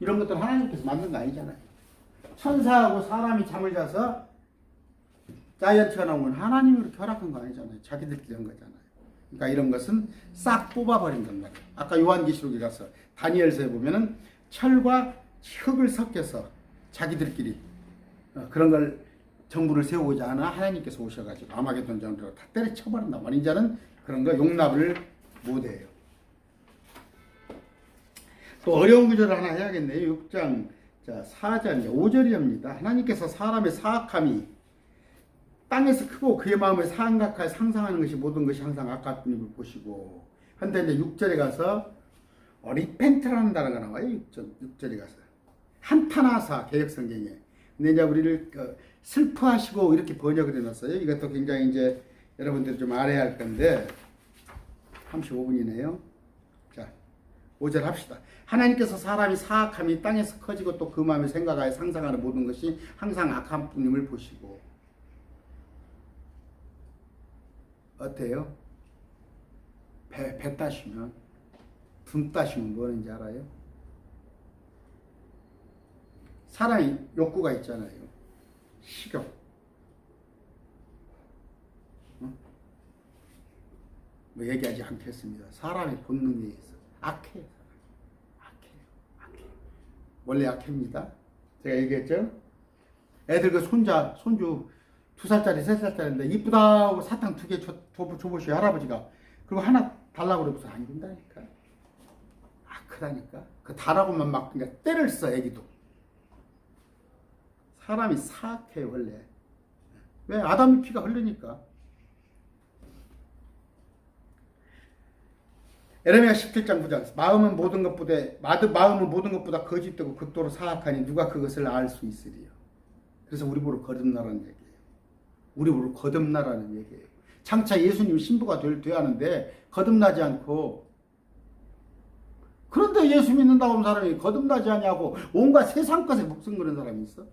이런 것들 하나님께서 만든 거 아니잖아요. 천사하고 사람이 잠을 자서 자이언트가 나오면 하나님이 그렇게 허락한 거 아니잖아요. 자기들끼리 한 거잖아요. 그러니까 이런 것은 싹 뽑아버린단 말이에요. 아까 요한계시록에 가서 다니엘서에 보면은 철과 흙을 섞여서 자기들끼리 그런 걸 정부를 세우고자 하나 하나님께서 오셔가지고 아마게돈 전투로 다 때려쳐버린단 말이에요. 이제는 그런 거 용납을 못해요. 또 어려운 구절을 하나 해야겠네요. 6장 4절 5절입니다. 하나님께서 사람의 사악함이 땅에서 크고 그의 마음을 상각하여 상상하는 것이 모든 것이 항상 악할 뿐임을 보시고. 한데 이제 6절에 가서 리펜트라는 단어가 나와요. 6절에 가서. 한타나사 개혁성경에. 근데 이제 우리를 슬퍼하시고 이렇게 번역을 해놨어요. 이것도 굉장히 이제 여러분들이 좀 알아야 할 건데 35분이네요. 자, 5절 합시다. 하나님께서 사람이 사악함이 땅에서 커지고 또 그 마음에 생각하여 상상하는 모든 것이 항상 악한 뿐임을 보시고. 어때요? 배 따시면, 둔 따시면 뭐 하는지 알아요? 사람이 욕구가 있잖아요. 식욕. 뭐 얘기하지 않겠습니다. 사람의 본능에 의해서 악해요. 악해요. 원래 악합니다. 제가 얘기했죠? 애들 그 손주 2살짜리, 3살짜리인데 이쁘다 하고 사탕 2개 줘보시오 할아버지가. 그리고 하나 달라고 그러고서 안 준다니까. 악하다니까. 그 달라고만 막 그냥 때를 써 애기도. 사람이 사악해 원래. 왜? 아담의 피가 흐르니까. 에레미야 17장 9절. 마음은 모든 것보다 거짓되고 극도로 사악하니 누가 그것을 알 수 있으리요. 그래서 우리 보러 거듭나라는 얘기예요. 우리 보러 거듭나라는 얘기예요. 장차 예수님 신부가 돼야 하는데 거듭나지 않고, 그런데 예수 믿는다고 하는 사람이 거듭나지 않냐고 온갖 세상 것에 목숨 거는 사람이 있어?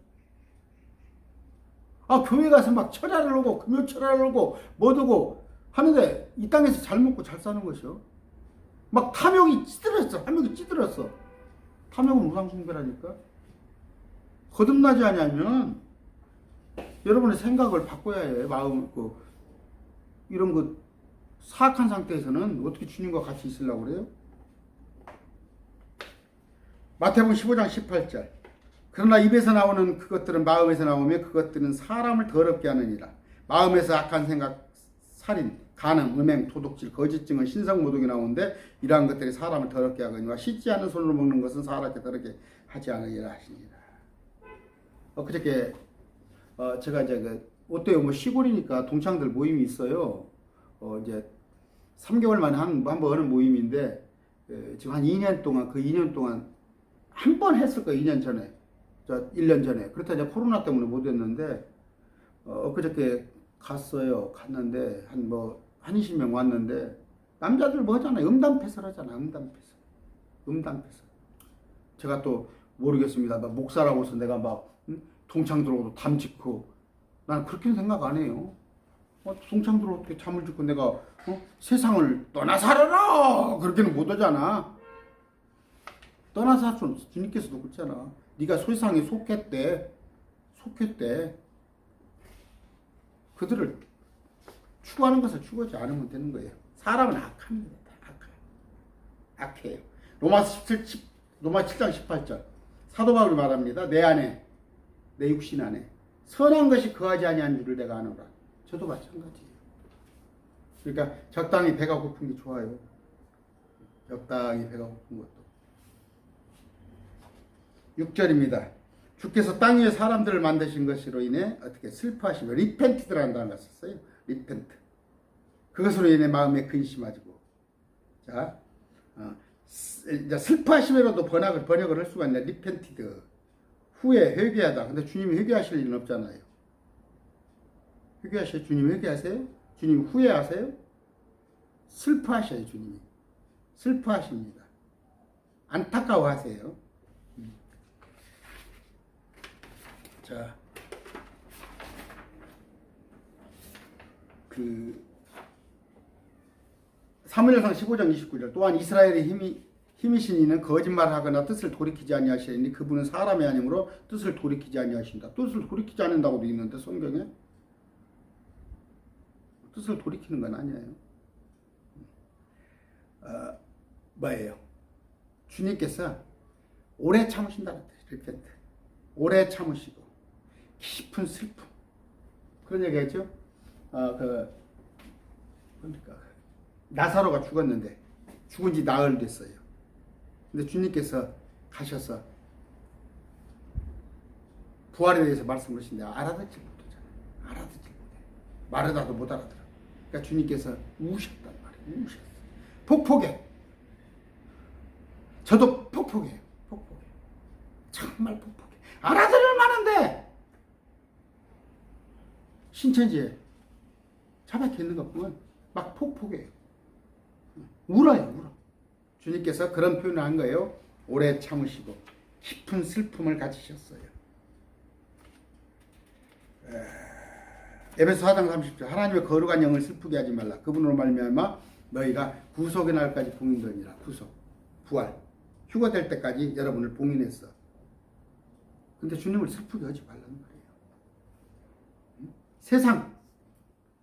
교회 가서 막 철야를 하고 금요 철야를 하고 뭐 두고 하는데 이 땅에서 잘 먹고 잘 사는 것이요. 막 탐욕이 찌들었어. 탐욕은 우상숭배라니까. 거듭나지 않으면 여러분의 생각을 바꿔야 해. 마음, 이런 사악한 상태에서는 어떻게 주님과 같이 있으려고 그래요? 마태복음 15장 18절. 그러나 입에서 나오는 그것들은 마음에서 나오며 그것들은 사람을 더럽게 하느니라. 마음에서 악한 생각, 살인, 간음, 음행, 도둑질, 거짓 증언, 신성모독이 나오는데 이러한 것들이 사람을 더럽게 하거니와 씻지 않은 손으로 먹는 것은 사람을 더럽게 하지 않으리라 하시니라. 그저께 제가 이제 어때요? 뭐 시골이니까 동창들 모임이 있어요. 이제 3개월 만에 한번 하는 모임인데 지금 한 2년 동안, 그 2년 동안 한 번 했을 거예요. 2년 전에. 1년 전에. 그렇다 이제 코로나 때문에 못 했는데 그저께 갔는데 한 20명 왔는데 남자들 뭐잖아요. 음담패설 하잖아. 음담패설. 제가 또 모르겠습니다. 목사라고서 내가 동창 들어오도 담 짓고, 난 그렇게는 생각 안 해요. 동창 들어오도 어떻게 잠을 짓고 내가 세상을 떠나 살아라 그렇게는 못 하잖아. 떠나 살수 주님께서도 그렇잖아. 네가 세상에 속했대. 그들을 추구하는 것을 추구하지 않으면 되는 거예요. 사람은 악합니다. 악해요. 로마서 7장 18절. 사도 바울이 말합니다. 내 안에, 내 육신 안에 선한 것이 거하지 아니한 줄을 내가 아노라. 저도 마찬가지예요. 그러니까 적당히 배가 고픈 게 좋아요. 적당히 배가 고픈 것도. 6절입니다. 주께서 땅 위에 사람들을 만드신 것으로 인해 어떻게 슬퍼하시며 리펜트라는 단어를 썼어요. 리펜트. 그것으로 인해 마음에 근심하지고. 자, 이제 슬퍼하시면서도 번역을 할 수가 있네. 리펜티드. 후에 회개하다. 근데 주님이 회개하실 일은 없잖아요. 회개하세요? 주님 회개하세요? 주님 후회하세요? 슬퍼하셔요. 주님이. 슬퍼하십니다. 안타까워하세요. 자, 사무엘상 15장 29절. 또한 이스라엘의 힘이신 이는 거짓말하거나 뜻을 돌이키지 아니하시니 그분은 사람이 아니므로 뜻을 돌이키지 아니하신다. 뜻을 돌이키지 않는다고도 있는데 성경에 뜻을 돌이키는 건 아니에요. 뭐예요? 주님께서 오래 참으신다는 뜻이에요. 오래 참으시고 깊은 슬픔. 그런 얘기 했죠? 그러니까 나사로가 죽었는데 죽은 지 나흘 됐어요. 근데 주님께서 가셔서 부활에 대해서 말씀하시는데 알아듣지 못하잖아요. 말하다도 못 알아들어. 그러니까 주님께서 우셨단 말이에요. 우셨어요. 폭포에 저도 폭폭해요. 폭폭해. 정말 폭폭해. 알아들을 만한데 신천지에 자박해 있는 것 보면 막 폭폭해요. 울어요, 울어. 주님께서 그런 표현을 한 거예요. 오래 참으시고 깊은 슬픔을 가지셨어요. 에베소 4장 30절 하나님의 거룩한 영을 슬프게 하지 말라. 그분으로 말미암아 너희가 구속의 날까지 봉인되니라. 구속, 부활, 휴가 될 때까지 여러분을 봉인했어. 근데 주님을 슬프게 하지 말라는 말이에요. 세상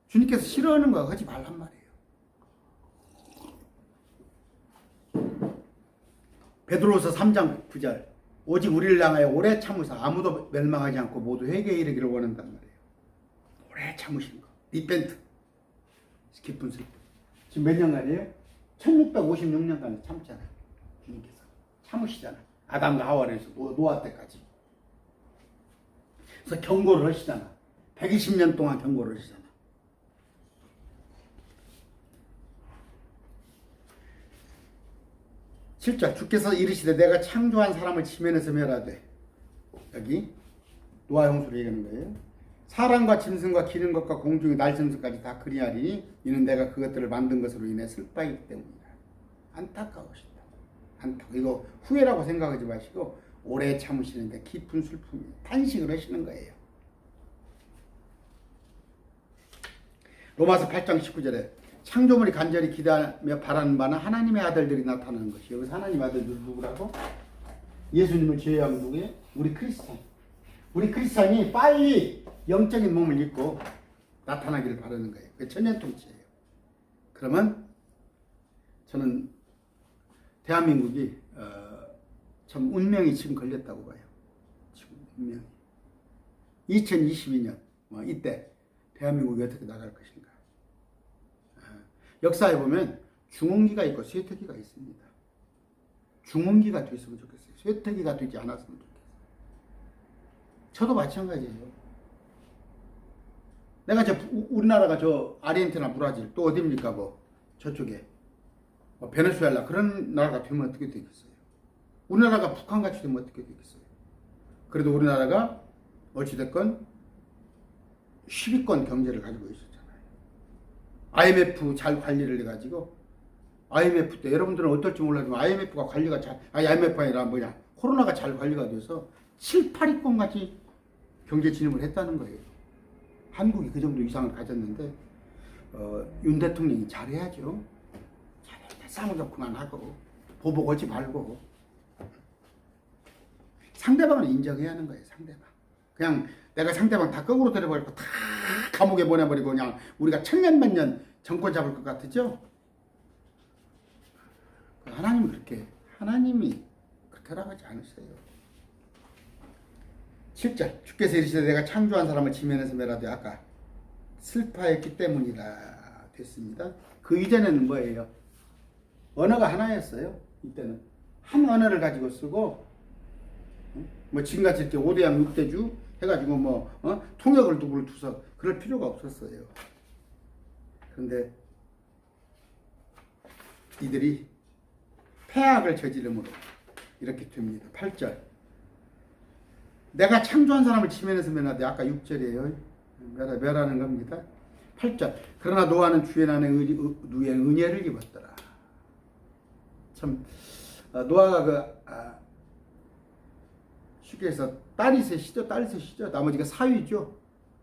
주님께서 싫어하는 거 하지 말란 말이에요. 베드로서 3장 9절 오직 우리를 향하여 오래 참으사 아무도 멸망하지 않고 모두 회개에 이르기를 원한단 말이에요. 오래 참으신 거. 리펜트. 깊은 슬픔. 지금 몇 년간이에요? 1656년간 참잖아요. 주님께서. 참으시잖아요. 아담과 하와에서 노아 때까지. 그래서 경고를 하시잖아. 120년 동안 경고를 하시잖아. 7절 주께서 이르시되 내가 창조한 사람을 지면에서 멸하되 여기 노아 홍수를 얘기하는 거예요. 사람과 짐승과 기는 것과 공중의 날짐승까지 다 그리하리니 이는 내가 그것들을 만든 것으로 인해 슬퍼하기 때문이다. 안타까우시다. 이거 후회라고 생각하지 마시고 오래 참으시는데 깊은 슬픔이에요. 탄식을 하시는 거예요. 로마서 8장 19절에 창조물이 간절히 기다며 바라는 바는 하나님의 아들들이 나타나는 것이에요. 여기서 하나님의 아들들 누구라고? 예수님을 제외하면 누구예요? 우리 크리스찬. 우리 크리스찬이 빨리 영적인 몸을 입고 나타나기를 바라는 거예요. 그게 천년통치예요. 그러면 저는 대한민국이 참 운명이 지금 걸렸다고 봐요. 지금 운명이. 2022년 이때 대한민국이 어떻게 나갈 것인가. 역사에 보면 중흥기가 있고 쇠퇴기가 있습니다. 중흥기가 됐으면 좋겠어요. 쇠퇴기가 되지 않았으면 좋겠어요. 저도 마찬가지예요. 내가 우리나라가 아르헨티나, 브라질 또 어디입니까? 저쪽에 베네수엘라 그런 나라가 되면 어떻게 되겠어요? 우리나라가 북한같이 되면 어떻게 되겠어요? 그래도 우리나라가 어찌됐건 10위권 경제를 가지고 있었잖아요. IMF 잘 관리를 해가지고 IMF 때 여러분들은 어떨지 몰라도 IMF가 관리가 IMF가 아니라 코로나가 잘 관리가 돼서 7, 8위권 같이 경제 진입을 했다는 거예요. 한국이 그 정도 이상을 가졌는데 윤 대통령이 잘해야죠. 잘해. 싸움 좀 그만하고 보복 하지 말고 상대방을 인정해야 하는 거예요. 상대방. 그냥 내가 상대방 다 거꾸로 때려버리고 다 감옥에 보내버리고 그냥 우리가 천년만년 정권 잡을 것 같으죠? 하나님이 그렇게 하라고 하지 않으세요. 7절 주께서 이르시되 내가 창조한 사람을 지면에서 멸하되 아까 슬퍼했기 때문이라 됐습니다. 그 이전에는 뭐예요? 언어가 하나였어요. 이때는 한 언어를 가지고 쓰고 지금같이 이렇게 5대양 6대주 해가지고 통역을 누구를 두서 그럴 필요가 없었어요. 그런데 이들이 폐악을 저지름으로 이렇게 됩니다. 8절 내가 창조한 사람을 지면에서 멸하되 아까 6절이에요. 멸하는 겁니다. 8절 그러나 노아는 주의 안에 누에 은혜를 입었더라. 참 노아가 쉽게 해서 딸이 셋이죠. 나머지가 사위죠.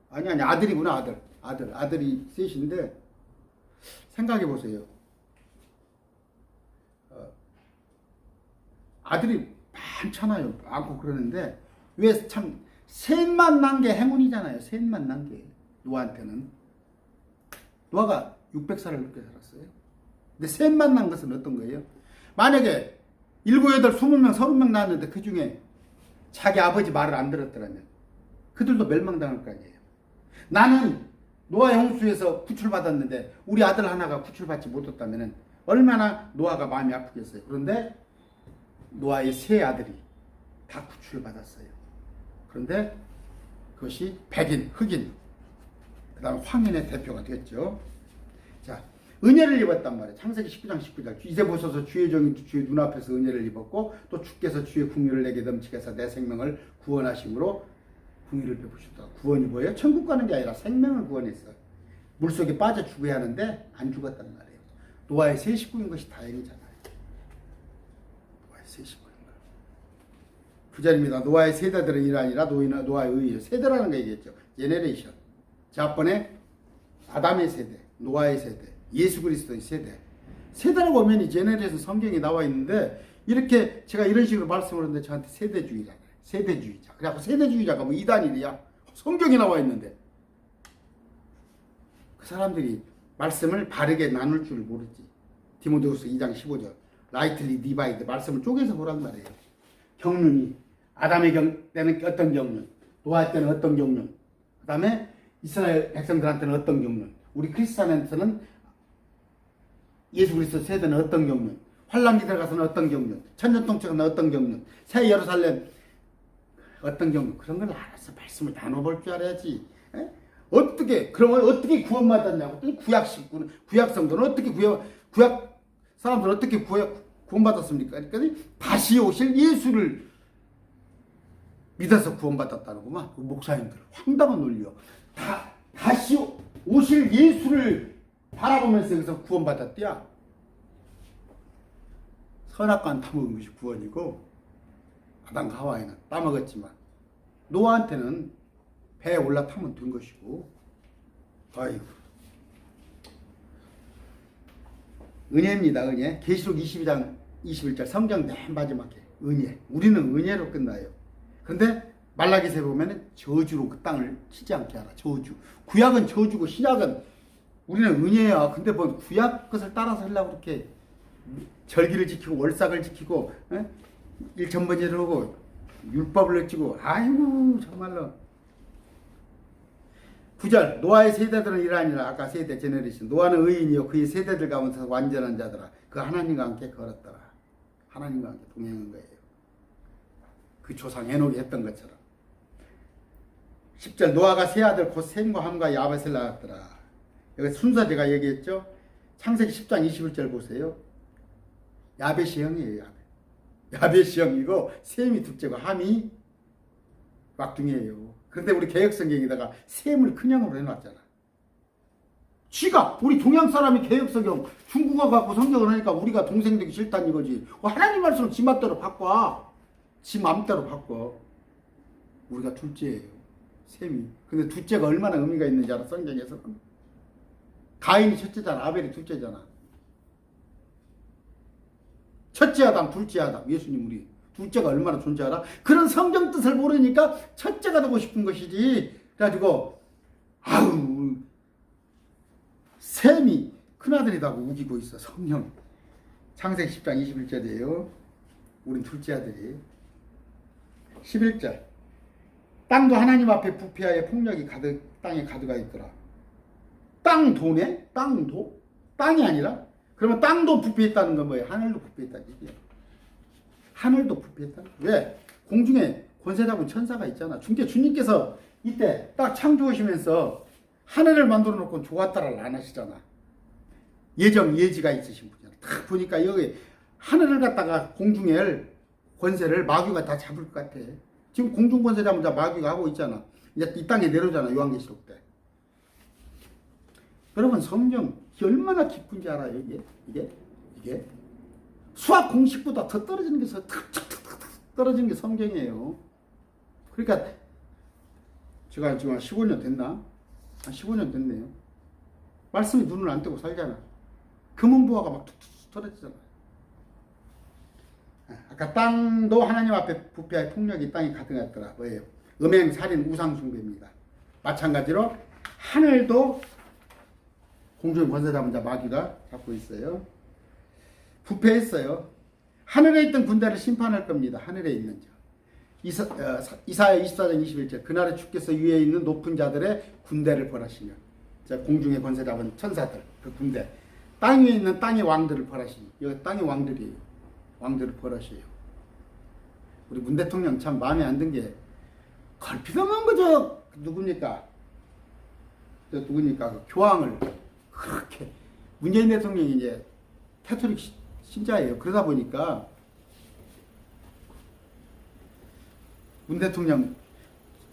아니 아들이구나. 아들이 셋인데 생각해 보세요. 아들이 많잖아요. 많고 그러는데 왜 참 셋만 난 게 행운이잖아요. 셋만 난 게 노아한테는. 노아가 600살을 그렇게 살았어요. 근데 셋만 난 것은 어떤 거예요? 만약에 7, 8, 20명, 30명 낳았는데 그 중에 자기 아버지 말을 안 들었더라면 그들도 멸망당할 거 아니에요. 나는 노아 홍수에서 구출받았는데 우리 아들 하나가 구출받지 못했다면 얼마나 노아가 마음이 아프겠어요. 그런데 노아의 세 아들이 다 구출받았어요. 그런데 그것이 백인, 흑인, 그 다음 황인의 대표가 됐죠. 자, 은혜를 입었단 말이에요. 창세기 19장 19절. 이제 보소서 주의 종이 주의 눈앞에서 은혜를 입었고 또 주께서 주의 궁유를 내게 넘치게 해서 내 생명을 구원하심으로 궁유를 베푸셨다. 구원이 뭐예요? 천국 가는 게 아니라 생명을 구원했어. 물속에 빠져 죽어야 하는데 안 죽었단 말이에요. 노아의 세 식구인 것이 다행이잖아요. 노아의 세 식구인 거. 9절입니다. 노아의 세대들은 일 아니라 노아의 의예요. 세대라는 거 얘기했죠. 제네레이션. 자번에 아담의 세대, 노아의 세대, 예수 그리스도의 세대. 세대라고 하면 이 제네레이션 성경에 나와 있는데 이렇게 제가 이런 식으로 말씀을 하는데 저한테 세대주의자래. 세대주의자. 그래갖고 세대주의자가 뭐 이단이야. 성경에 나와 있는데 그 사람들이 말씀을 바르게 나눌 줄 모르지. 디모데후서 2장 15절. 라이틀리 디바이드 말씀을 쪼개서 보란 말이에요. 경륜이 아담의 때는 어떤 경륜, 노아 때는 어떤 경륜, 그 다음에 이스라엘 백성들한테는 어떤 경륜, 우리 크리스찬한테는 예수 그리스도 세대는 어떤 경륜, 환란기 들어가서는 어떤 경륜, 천년동책은 어떤 경륜, 새 예루살렘 어떤 경륜, 그런 걸 알아서 말씀을 나눠볼 줄 알아야지. 에? 그러면 어떻게 구원받았냐고. 구약 식구는, 구약 성도는 어떻게 구약 사람들은 어떻게 구원받았습니까? 그러니까 다시 오실 예수를 믿어서 구원받았다는구만. 그 목사님들 황당한 논리요. 다시 오실 예수를 바라보면서 여기서 구원받았대야. 선악과 안 따먹은 것이 구원이고 아담과 하와이는 따먹었지만 노아한테는 배에 올라타면 된 것이고. 아이고. 은혜입니다. 은혜. 계시록 22장 21절 성경 맨 마지막에 은혜. 우리는 은혜로 끝나요. 그런데 말라기서에 보면 저주로 그 땅을 치지 않게 하라. 저주. 구약은 저주고 신약은 우리는 은혜야. 근데 뭐 구약 것을 따라서 하려고 그렇게 절기를 지키고 월삭을 지키고 일천번제를 하고 율법을 어찌고 아이고 정말로. 9절 노아의 세대들은 이러하니라. 아까 세대 제너레이션. 노아는 의인이요 그의 세대들 가운데서 완전한 자더라. 그 하나님과 함께 걸었더라. 하나님과 함께 동행한 거예요. 그 조상 에녹이 했던 것처럼. 10절 노아가 세 아들 곧 셈과 함과 야벳을 낳았더라. 여기 순서 제가 얘기했죠. 창세기 10장 21절 보세요. 야벳이 형이에요. 야벳이 형이고 셈이 둘째고 함이 막둥이에요. 그런데 우리 개혁성경에다가 셈을 큰형으로 해놨잖아. 지가 우리 동양 사람이 개혁성경 중국어 갖고 성경을 하니까 우리가 동생 되기 싫다는 이거지. 하나님 말씀을 지 맘대로 바꿔. 지 맘대로 바꿔. 우리가 둘째예요. 셈이. 근데 둘째가 얼마나 의미가 있는지 알아? 성경에서는. 가인이 첫째잖아. 아벨이 둘째잖아. 첫째 아담, 둘째 아담. 예수님 우리 둘째가 얼마나 존재하라? 그런 성경 뜻을 모르니까 첫째가 되고 싶은 것이지. 그래가지고 아우 셈이 큰아들이라고 우기고 있어. 성령. 창세기 10장 21절이에요. 우린 둘째 아들이. 11절 땅도 하나님 앞에 부패하여 폭력이 땅에 가득하 있더라. 땅도네? 땅도? 땅이 아니라? 그러면 땅도 부패했다는 건 뭐예요? 하늘도 부패했다는 얘기예요. 하늘도 부패했다. 왜? 공중에 권세 잡은 천사가 있잖아. 주님께서 이때 딱 창조하시면서 하늘을 만들어 놓고 좋았다를 안 하시잖아. 예지가 있으신 분이야. 딱 보니까 여기 하늘을 갖다가 공중에 권세를 마귀가 다 잡을 것 같아. 지금 공중 권세 잡은 자 마귀가 하고 있잖아. 이제 이 땅에 내려오잖아. 요한계시록 때. 여러분 성경 얼마나 깊은지 알아요? 이게 수학 공식보다 더 떨어지는 게 떨어지는 게 성경이에요. 그러니까 제가 지금 한 15년 됐나? 한 15년 됐네요. 말씀이 눈을 안 뜨고 살잖아. 금은보화가 막 툭툭 떨어지잖아. 아까 땅도 하나님 앞에 부패하여 폭력이 땅에 가득했더라. 뭐예요? 음행, 살인, 우상 숭배입니다. 마찬가지로 하늘도 공중에 권세 잡은 자 마귀가 잡고 있어요. 부패했어요. 하늘에 있던 군대를 심판할 겁니다. 하늘에 있는 자. 이사야 24장 21절 그날에 주께서 위에 있는 높은 자들의 군대를 벌하시며 공중에 권세 잡은 천사들 그 군대 땅 위에 있는 땅의 왕들을 벌하시니 여기 땅의 왕들이에요. 왕들을 벌하셔요. 우리 문 대통령 참 마음에 안 든 게 걸핏하면 누굽니까? 그 교황을 그렇게 문재인 대통령이 이제 캐톨릭 신자예요. 그러다 보니까 문 대통령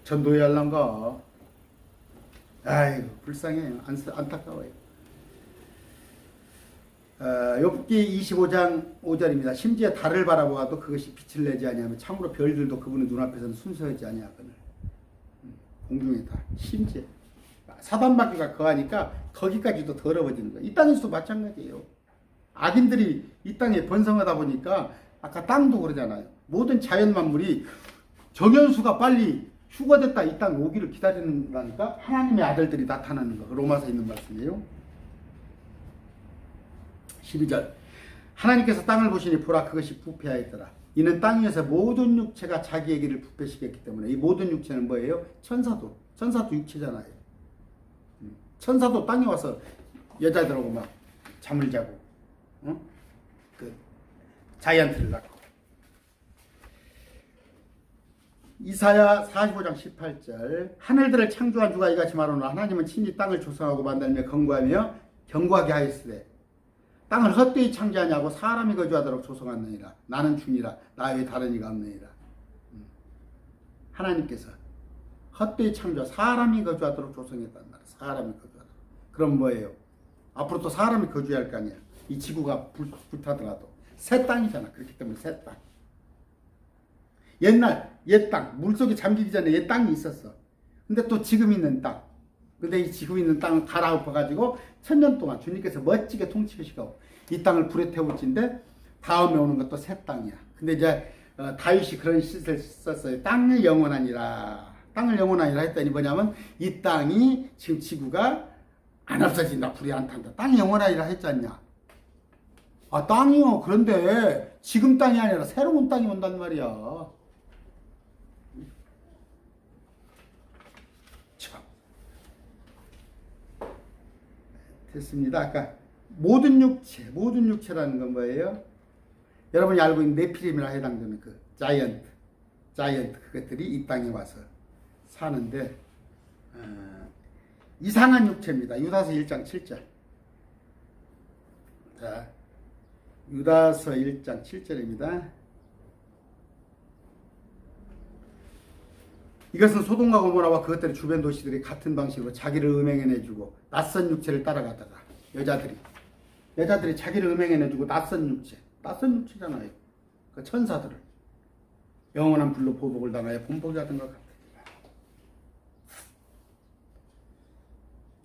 전도회 할란가. 아이고 불쌍해요. 안타까워요. 욥기 25장 5절입니다. 심지어 달을 바라보아도 그것이 빛을 내지 아니하며 참으로 별들도 그분의 눈앞에서는 순수하지 아니하거늘. 공중의 달. 심지어 사단마귀가 거하니까 거기까지도 더러워지는 거예요. 이 땅에서도 마찬가지예요. 악인들이 이 땅에 번성하다 보니까 아까 땅도 그러잖아요. 모든 자연 만물이 정현수가 빨리 휴거됐다 이 땅 오기를 기다린다니까 하나님의 아들들이 나타나는 거. 로마서에 있는 말씀이에요. 12절 하나님께서 땅을 보시니 보라 그것이 부패하였더라. 이는 땅 위에서 모든 육체가 자기의 길을 부패시켰기 때문에. 이 모든 육체는 뭐예요? 천사도 육체잖아요. 천사도 땅에 와서 여자들하고 막 잠을 자고 그 자이언트를 낳고. 이사야 45장 18절 하늘들을 창조한 주가 이같이 말하노라. 하나님은 친히 땅을 조성하고 만들며 경고하며 경고하게 하였으되 땅을 헛되이 창조하냐고 사람이 거주하도록 조성하느니라. 나는 주니라 나 외에 다른 이가 없느니라. 하나님께서 헛되이 창조 사람이 거주하도록 조성했단 말이야. 사람이 거주하도록. 그럼 뭐예요? 앞으로 또 사람이 거주해야 할 거 아니야. 이 지구가 불타더라도 새 땅이잖아. 그렇기 때문에 새 땅. 옛날 옛 땅, 물속에 잠기기 전에 옛 땅이 있었어. 근데 또 지금 있는 땅. 근데 이 지금 있는 땅을 갈아엎어가지고 1000년 동안 주님께서 멋지게 통치하시고 이 땅을 불에 태우신데 다음에 오는 것도 새 땅이야. 근데 이제 다윗이 그런 시를 썼어요. 땅을 영원하니라. 땅을 영원하니라 했더니 뭐냐면 이 땅이 지금 지구가 안 없어진다. 불이 안 탄다. 땅이 영원하니라 했지 않냐. 아 땅이요. 그런데 지금 땅이 아니라 새로운 땅이 온단 말이야. 됐습니다. 아까 모든 육체라는 건 뭐예요? 여러분이 알고 있는 네피림이라 해당되는 그 자이언트 그것들이 이 땅에 와서 사는데 이상한 육체입니다. 유다서 1장 7절. 자, 유다서 1장 7절입니다. 이것은 소돔과 고모라와 그것들의 주변 도시들이 같은 방식으로 자기를 음행해내주고 낯선 육체를 따라가다가 여자들이 자기를 음행해내주고 낯선 육체잖아요. 그 천사들을 영원한 불로 보복을 당하여 본보기하던 것 같다.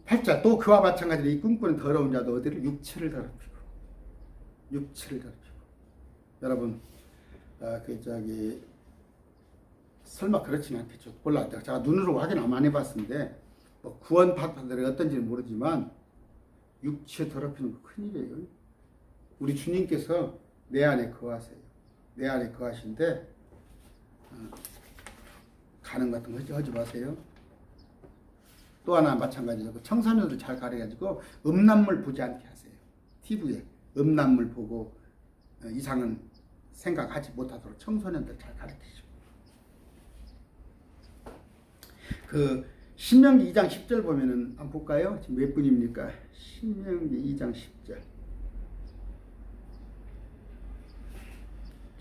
8절 또 그와 마찬가지로 이 꿈꾸는 더러운 자도 어디를 육체를 더럽히고 여러분 설마 그렇지는 않겠죠. 몰라. 제가 눈으로 확인 많이 해봤는데 뭐 구원파들이 어떤지는 모르지만 육체 더럽히는 거 큰일이에요. 우리 주님께서 내 안에 거하세요. 내 안에 거하신데 가는 같은 거 하지 마세요. 또 하나 마찬가지로 청소년들 잘 가르쳐가지고 음란물 보지 않게 하세요. TV에 음란물 보고 이상한 생각하지 못하도록 청소년들 잘 가르치죠. 그 신명기 2장 10절 보면은 한번 볼까요? 지금 몇 분입니까? 신명기 2장 10절.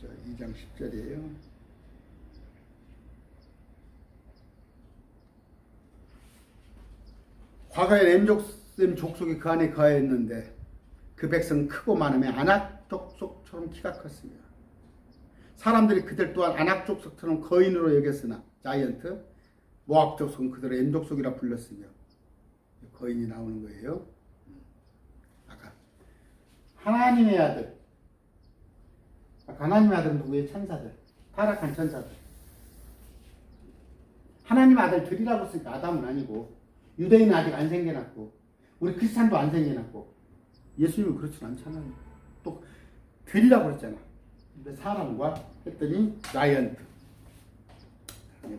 자, 2장 10절이에요. 과거에 엠 족속이 그 안에 거하였는데 그 백성은 크고 많으며 아낙 족속처럼 키가 컸습니다. 사람들이 그들 또한 아낙 족속처럼 거인으로 여겼으나 자이언트 모압 족속은 그들을 엠 족속이라 불렀으며 거인이 나오는 거예요. 아까 하나님의 아들. 하나님의 아들은 누구예요? 천사들. 타락한 천사들. 하나님의 아들들이라고 했으니까 아담은 아니고 유대인은 아직 안 생겨났고 우리 크리스찬도 안 생겨났고 예수님은 그렇진 않잖아요. 또 들이라고 그랬잖아. 근데 사람과 했더니 자이언트.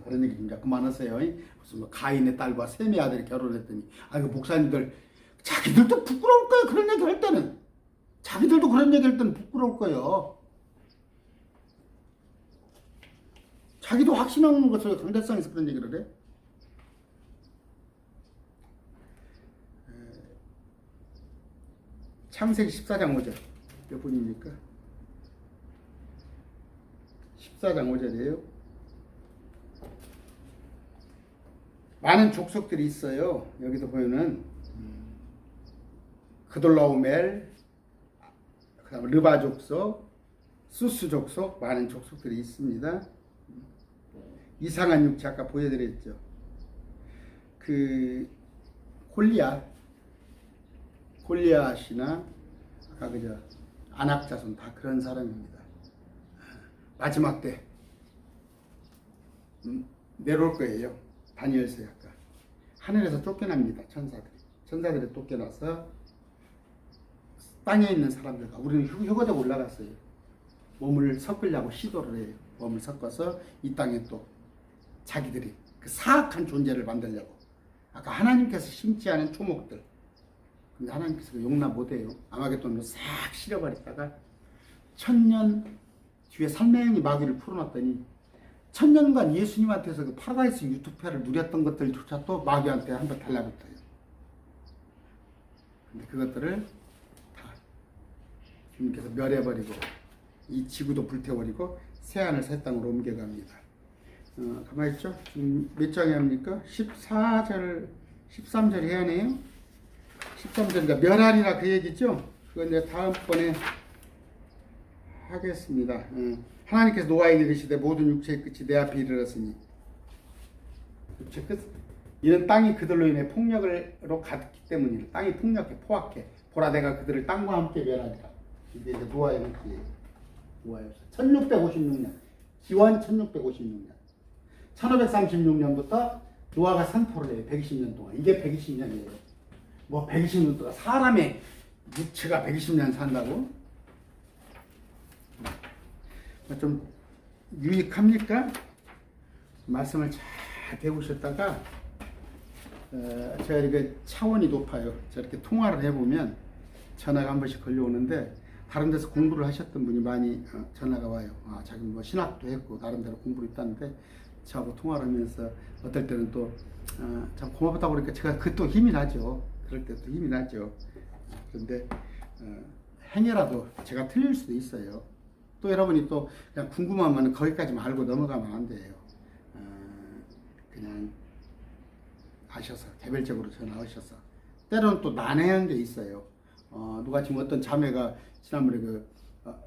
그런 얘기 좀 자꾸 많았어요. 무슨 뭐 가인의 딸과 셈의 아들이 결혼했더니 그 목사님들 자기들도 부끄러울 거예요. 그런 얘기 할 때는 자기들도 그런 얘기 할 때는 부끄러울 거예요. 자기도 확신하는 것을 강대상에서 그런 얘기를 해. 창세기 14장 5절 몇 분입니까? 14장 5절이에요. 많은 족속들이 있어요. 여기도 보면은 그돌라오멜, 그다음 르바 족속, 수스 족속, 많은 족속들이 있습니다. 이상한 육체 아까 보여드렸죠. 그 골리앗이나 아까 그저 안악자손 다 그런 사람입니다. 마지막 때 내려올 거예요. 다니엘서 약간 하늘에서 쫓겨납니다. 천사들이 쫓겨나서 땅에 있는 사람들과 우리는 휴거되고 올라갔어요. 몸을 섞으려고 시도를 해요. 몸을 섞어서 이 땅에 또 자기들이 그 사악한 존재를 만들려고. 아까 하나님께서 심지 않은 초목들, 근데 하나님께서 용납 못해요. 아마겟돈으로 싹 실어버렸다가 1000년 뒤에 살매형이 마귀를 풀어놨더니 1000년간 예수님한테서 그 파라다이스 유토피아를 누렸던 것들조차 또 마귀한테 한번 달라붙어요. 근데 그것들을 다 주님께서 멸해버리고 이 지구도 불태워버리고 새하늘 새 땅으로 옮겨갑니다. 가만히 있죠? 지금 몇 장에 합니까? 14절, 13절 해야 하네요. 13절이니까 멸하리라 그 얘기죠? 그건 이제 다음번에 하겠습니다. 하나님께서 노아에게 이르시되 모든 육체의 끝이 내 앞에 이르렀으니 육체 끝 이는 땅이 그들로 인해 폭력으로 갔기 때문이라. 땅이 폭력해 포악해. 보라 내가 그들을 땅과 함께 멸하리라. 이게 이제 노아의 문제예요. 노아의 1656년 기원 1656년 1536년부터 노아가 산포를 해요. 120년 동안. 이게 120년이에요. 뭐 120년 동안 사람의 육체가 120년 산다고? 좀 유익합니까? 말씀을 잘 배우셨다가 제가 이렇게 차원이 높아요. 저렇게 통화를 해보면 전화가 한 번씩 걸려오는데 다른 데서 공부를 하셨던 분이 많이 전화가 와요. 자기 뭐 신학도 했고 나름대로 공부를 했다는데 저하고 통화를 하면서 어떨 때는 또 참 고맙다고 그러니까 제가 그 또 힘이 나죠. 그럴 때 또 힘이 나죠. 그런데 행여라도 제가 틀릴 수도 있어요. 또 여러분이 또 그냥 궁금하면 거기까지만 알고 넘어가면 안 돼요. 그냥 아셔서 개별적으로 전화하셔서 때로는 또 난해한 게 있어요. 누가 지금 어떤 자매가 지난번에 그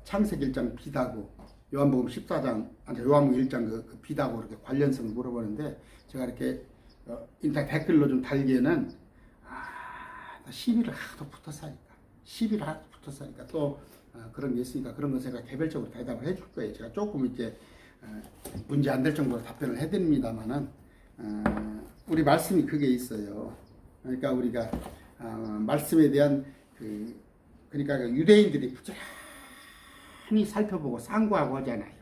창세기 1장 비다고 요한복음 14장 요한복음 1장 그 비다고 이렇게 관련성을 물어보는데 제가 이렇게 인터넷 댓글로 좀 달기에는 시비를 하도 붙어 사니까 또 그런 게 있으니까 그런 거 제가 개별적으로 대답을 해줄 거예요. 제가 조금 이제 문제 안 될 정도로 답변을 해드립니다만은 우리 말씀이 그게 있어요. 그러니까 우리가 말씀에 대한 그러니까 유대인들이 부지런히 살펴보고 상고하고 하잖아요.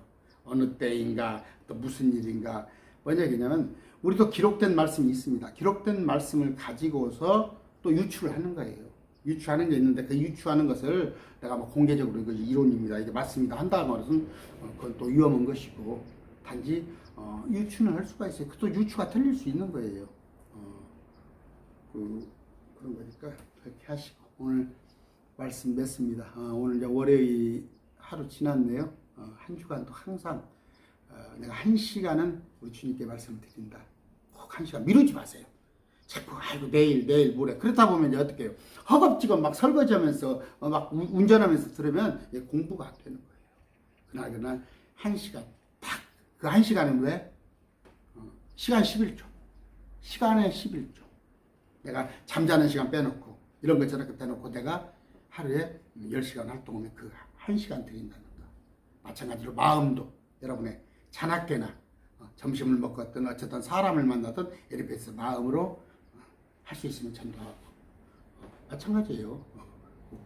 어느 때인가 또 무슨 일인가 뭐냐 그냐면 우리도 기록된 말씀이 있습니다. 기록된 말씀을 가지고서 또 유추를 하는 거예요. 유추하는 게 있는데 그 유추하는 것을 내가 뭐 공개적으로 이거 이론입니다. 이게 맞습니다. 한다는 말은 그건 또 위험한 것이고 단지 유추는 할 수가 있어요. 또 유추가 틀릴 수 있는 거예요. 그런 거니까 그렇게 하시고 오늘 말씀 맺습니다. 오늘 이제 월요일 하루 지났네요. 한 주간도 항상 내가 1시간은 우리 주님께 말씀을 드린다. 꼭 1시간 미루지 마세요. 자꾸 아이고 내일 모레 그러다 보면 이제 어떻게 해요? 허겁지겁 막 설거지하면서 막 운전하면서 들으면 공부가 안 되는 거예요. 그날 1시간 딱 그 1시간은 왜? 시간 11초. 시간에 11초. 내가 잠자는 시간 빼놓고 이런 것 저렇게 빼놓고 내가 하루에 10시간 활동하면 그 1시간 드린다는 거. 마찬가지로 마음도 여러분의 자나깨나 점심을 먹었든 어쨌든 사람을 만나든 이렇게 마음으로 할 수 있으면 전도하고 마찬가지예요.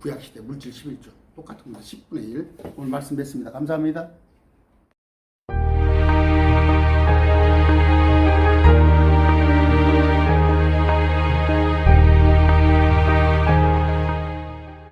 구약시대 물질 11조 똑같은 겁니다. 10분의 1 오늘 말씀 뵙습니다. 감사합니다.